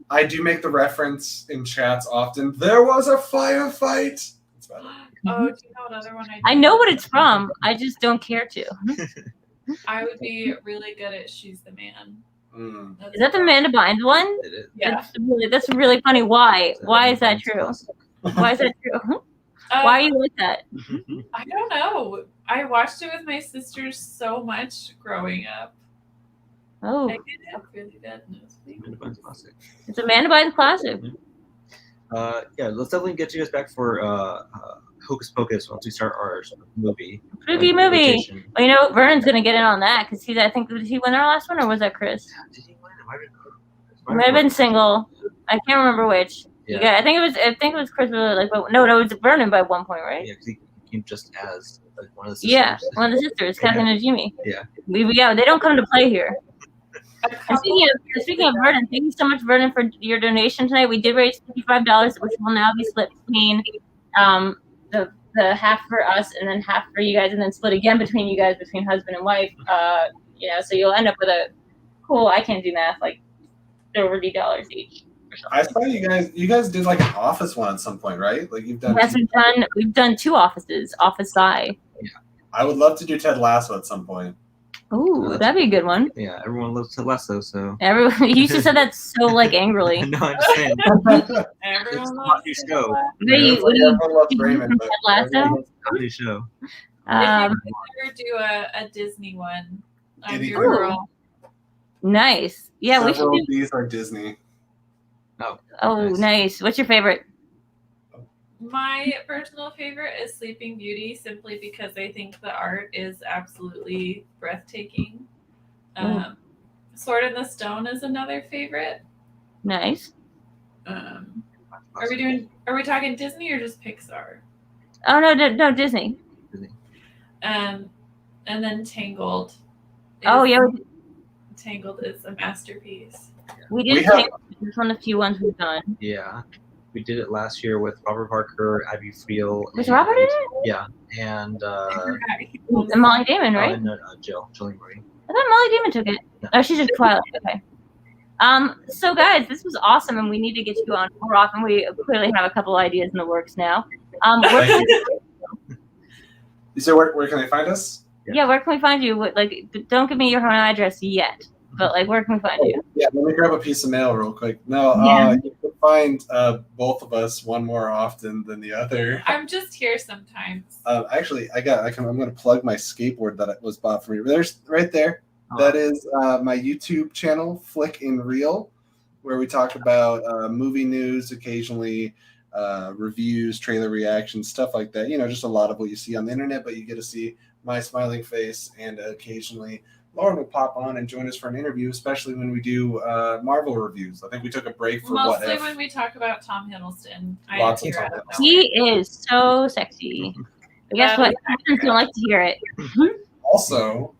I do make the reference in chats often. There was a firefight. That's about it. Oh, do you know another one I know what it's from. I just don't care to. I would be really good at She's the Man. Mm. Is that the Amanda Bynes one? It is. Yeah. That's really funny. Why? Why is that true? Why is that true? Why are you like that? I don't know. I watched it with my sisters so much growing up. Oh, I did have really bad nosebleed. Classic. it's Amanda Bynes classic. Yeah, let's definitely get you guys back for Hocus Pocus once we start our movie. Spooky movie. rotation. Well, you know, Vernon's gonna get in on that because I think, did he win our last one or was that Chris? Did he win? It might have It been. might have been single. I can't remember which. Yeah. Yeah, I think it was Chris. But like, but no, it was Vernon by 1 point, right? Yeah, because he came just as like, one of the sisters. Yeah, one of the sisters, Kathleen and Jimmy. Yeah. Yeah, they don't come to play here. And speaking of Vernon, thank you so much, Vernon, for your donation tonight. We did raise $55, which will now be split between the half for us and then half for you guys, and then split again between you guys, between husband and wife. So you'll end up with a cool. I can't do math, like $30 each. I saw you guys did like an office one at some point, right? Like you've done. Yes, we've done 2 offices. Office I. I would love to do Ted Lasso at some point. Ooh, that'd be a good one. Yeah, everyone loves Ted Lasso, so. Everyone, you used to say that so like angrily. No, I'm just saying. Everyone It's a loves comedy show. What do you Everyone loves do Raymond, from but Ted Lasso? everyone loves- Comedy show. If Um, you ever do a Disney one, I'm Diddy your Girl. girl. nice. Yeah, we should several do. of these are Disney. Oh, nice. What's your favorite? My personal favorite is Sleeping Beauty, simply because I think the art is absolutely breathtaking. Sword in the Stone is another favorite. Nice. Are we talking Disney or just Pixar? Oh no, Disney. And then Tangled. Oh yeah, Tangled is a masterpiece. we did Tangled. It's one of the few ones we've done. Yeah, we did it last year with Robert Parker, Abby Friel. Was Robert in it? Yeah, and Molly Damon, right? And Jillian Marie. I thought Molly Damon took it. No. Oh, she's just Twilight. Okay. So guys, this was awesome, and we need to get you on more often. We clearly have a couple ideas in the works now. So where can they find us? Yeah, where can we find you? Don't give me your home address yet, but where can we find you? Yeah, let me grab a piece of mail real quick. No, you can find both of us one more often than the other. I'm just here sometimes. Actually, I'm going to plug my skateboard that was bought for me. There's right there. Oh. That is my YouTube channel, Flick and Reel, where we talk about movie news, occasionally reviews, trailer reactions, stuff like that. Just a lot of what you see on the internet, but you get to see my smiling face, and occasionally Lauren will pop on and join us for an interview, especially when we do Marvel reviews. I think we took a break for mostly when we talk about Tom Hiddleston. Lots of Tom Hiddleston. He is so sexy. But guess what? I don't like to hear it. Also,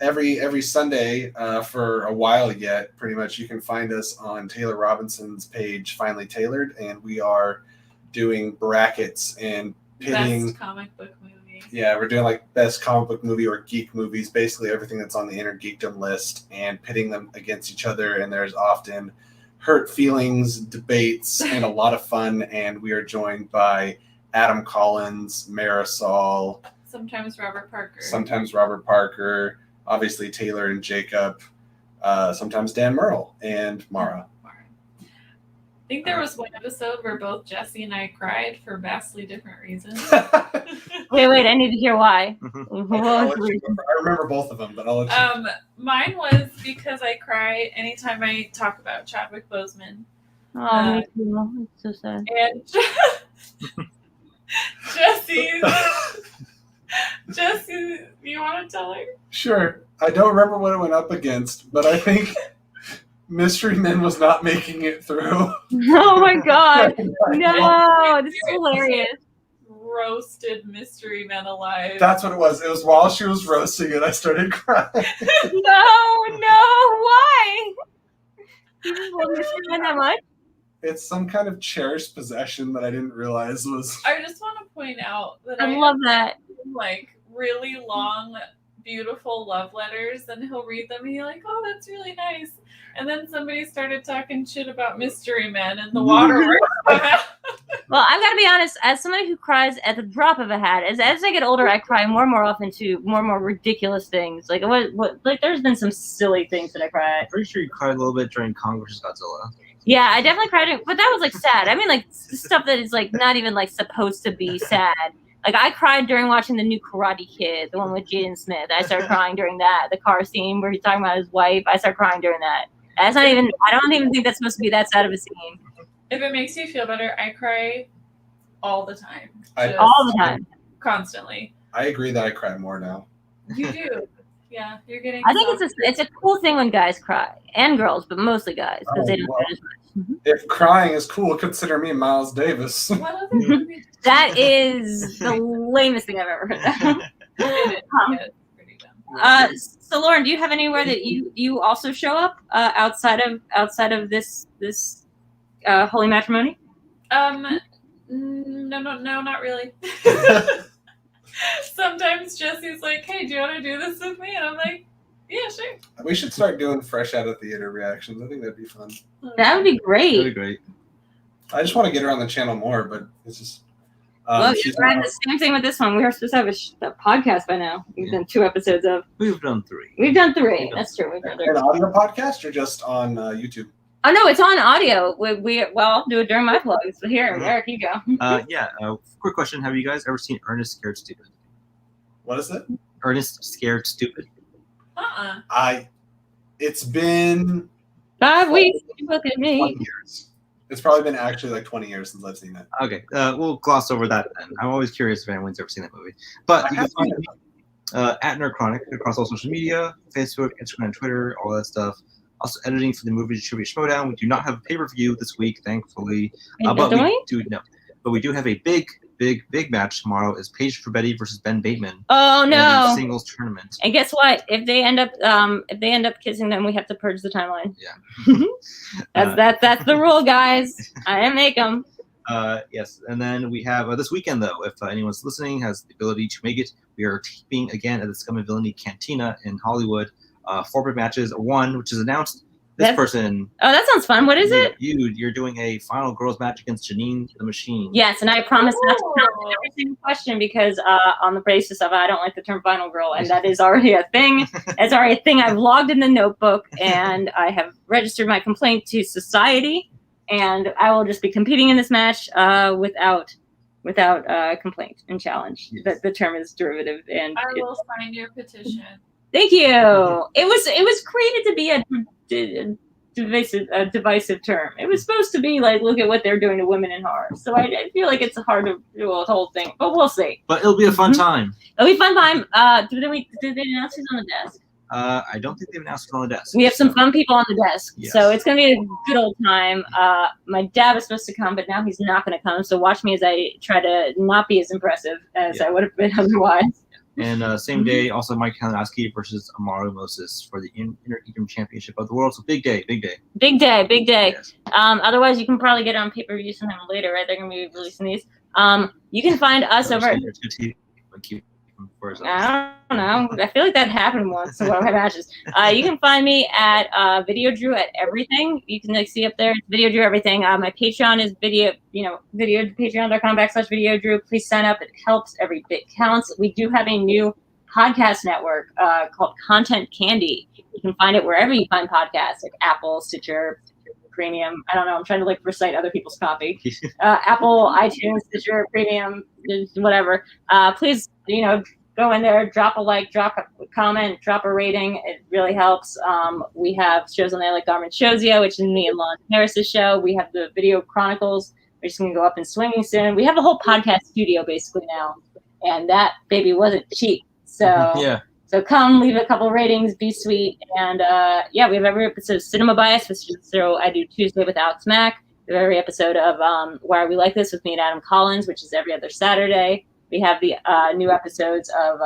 every Sunday for a while yet, pretty much, you can find us on Taylor Robinson's page, Finally Tailored, and we are doing brackets and pitting best comic book movie. Yeah, we're doing best comic book movie or geek movies, basically everything that's on the Inner Geekdom list, and pitting them against each other. And there's often hurt feelings, debates, and a lot of fun. And we are joined by Adam Collins, Marisol, sometimes Robert Parker, obviously Taylor and Jacob, sometimes Dan Merle and Mara. I think there was one episode where both Jesse and I cried for vastly different reasons. Wait, I need to hear why. I remember both of them, but I'll let you. Mine was because I cry anytime I talk about Chadwick Boseman. Oh, me too. It's so sad. And Jesse, you want to tell her? Sure. I don't remember what it went up against, but I think Mystery Men was not making it through. Oh my god. No, this is hilarious. Roasted Mystery Men alive. That's what it was. It was while she was roasting it, I started crying. No, why? You just love Mystery Men that much? It's some kind of cherished possession that I didn't realize was. I just want to point out that I love that. Really long, beautiful love letters, and he'll read them and he's like, oh, that's really nice. And then somebody started talking shit about Mystery Men and the waterworks. Well, I've got to be honest, as somebody who cries at the drop of a hat, as I get older, I cry more and more often to more and more ridiculous things. There's been some silly things that I cry at. I'm pretty sure you cried a little bit during Kong vs. Godzilla. Yeah, I definitely cried, but that was sad. I mean, stuff that is not even supposed to be sad. I cried during watching the new Karate Kid, the one with Jaden Smith. I started crying during that. The car scene where he's talking about his wife, I started crying during that. I don't even think that's supposed to be that sad of a scene. If it makes you feel better, I cry all the time. All the time. Constantly. I agree that I cry more now. You do. Yeah, you're getting. I think it's a cool thing when guys cry, and girls, but mostly guys, because they don't do it as much. If crying is cool, consider me Miles Davis. What other movie? That is the lamest thing I've ever heard. It is pretty dumb. So Lauren, do you have anywhere that you also show up outside of this holy matrimony? No, not really. Sometimes Jesse's like, hey, do you want to do this with me? And I'm like, yeah, sure. We should start doing fresh out of theater reactions. I think that'd be fun. That would be great. That'd be great. I just want to get her on the channel more, but it's just. Well, we're having the same thing with this one. We are supposed to have a podcast by now. We've done 2 episodes of. We've done 3. That's true. We've done 3. An audio podcast or just on YouTube? Oh no, it's on audio. I'll do it during my vlogs. So here, Eric, you go. Quick question: have you guys ever seen Ernest Scared Stupid? What is it? Ernest Scared Stupid. It's been 5 weeks. Look at me. 20 years. It's probably been actually 20 years since I've seen it. Okay, we'll gloss over that then. I'm always curious if anyone's ever seen that movie. But at NerdChronic across all social media, Facebook, Instagram, and Twitter, all that stuff. Also editing for the movie Trivia Schmoedown. We do not have a pay-per-view this week, thankfully. But we do have a big match tomorrow. Is Paige for Betty versus Ben Bateman. Oh no! Singles tournament. And guess what? If they end up kissing, then we have to purge the timeline. Yeah. That's the rule, guys. I didn't make them. Yes, and then we have this weekend though. If anyone's listening has the ability to make it, we are taping again at the Scum and Villainy Cantina in Hollywood. 4 big matches. One which is announced. Person. Oh, that sounds fun. What is it? You're doing a final girls match against Janine the Machine. Yes, and I promise not to count every single question because on the basis of I don't like the term final girl, and that is already a thing. It's already a thing I've logged in the notebook, and I have registered my complaint to society, and I will just be competing in this match without complaint and challenge. Yes. The term is derivative, and I will sign your petition. Thank you. It was created to be a divisive term. It was supposed to be like, look at what they're doing to women in horror. So I feel like it's hard to do a whole thing, but we'll see. But it'll be a fun time. It'll be a fun time. Did they announce who's on the desk? I don't think they've announced who's on the desk. We have some fun people on the desk, yes. So it's gonna be a good old time. My dad was supposed to come, but now he's not gonna come. So watch me as I try to not be as impressive as I would have been otherwise. And same day, also Mike Kalinowski versus Amaru Moses for the Inter-Edom Championship of the World. So big day. Big day. Yes. Otherwise, you can probably get it on pay-per-view sometime later, right? They're going to be releasing these. You can find us over... I don't know. I feel like that happened once in one of my matches. You can find me at VideoDrew at everything. You can see up there, VideoDrew everything. My Patreon is patreon.com/VideoDrew. Please sign up. It helps. Every bit counts. We do have a new podcast network called Content Candy. You can find it wherever you find podcasts, like Apple, Stitcher, Premium. I don't know. I'm trying to recite other people's copy. Apple, iTunes, Stitcher, Premium, whatever. Please, go in there, drop a like, drop a comment, drop a rating. It really helps. We have shows on there like Garmin Shows You, which is me and Lon Harris's show. We have the Video Chronicles, which is going to go up and swinging soon. We have a whole podcast studio basically now, and that baby wasn't cheap. So yeah. So come, leave a couple ratings, be sweet, and we have every episode of Cinema Bias, which is I do Tuesday with Alex Mack. We have every episode of Why Are We Like This with me and Adam Collins, which is every other Saturday. We have the new episodes of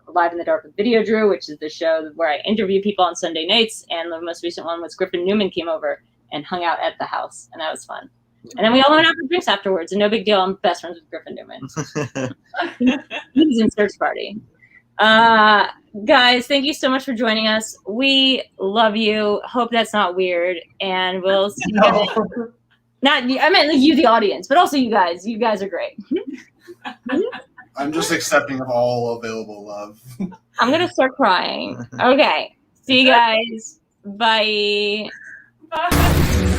Live in the Dark with VideoDrew, which is the show where I interview people on Sunday nights, and the most recent one was Griffin Newman came over and hung out at the house, and that was fun. And then we all went out for drinks afterwards, and no big deal. I'm best friends with Griffin Newman. He's in Search Party. Guys, thank you so much for joining us. We love you. Hope that's not weird, and we'll see you guys. I meant you, the audience, but also you guys. You guys are great. I'm just accepting of all available love. I'm gonna start crying. Okay. See you guys. Bye. Bye.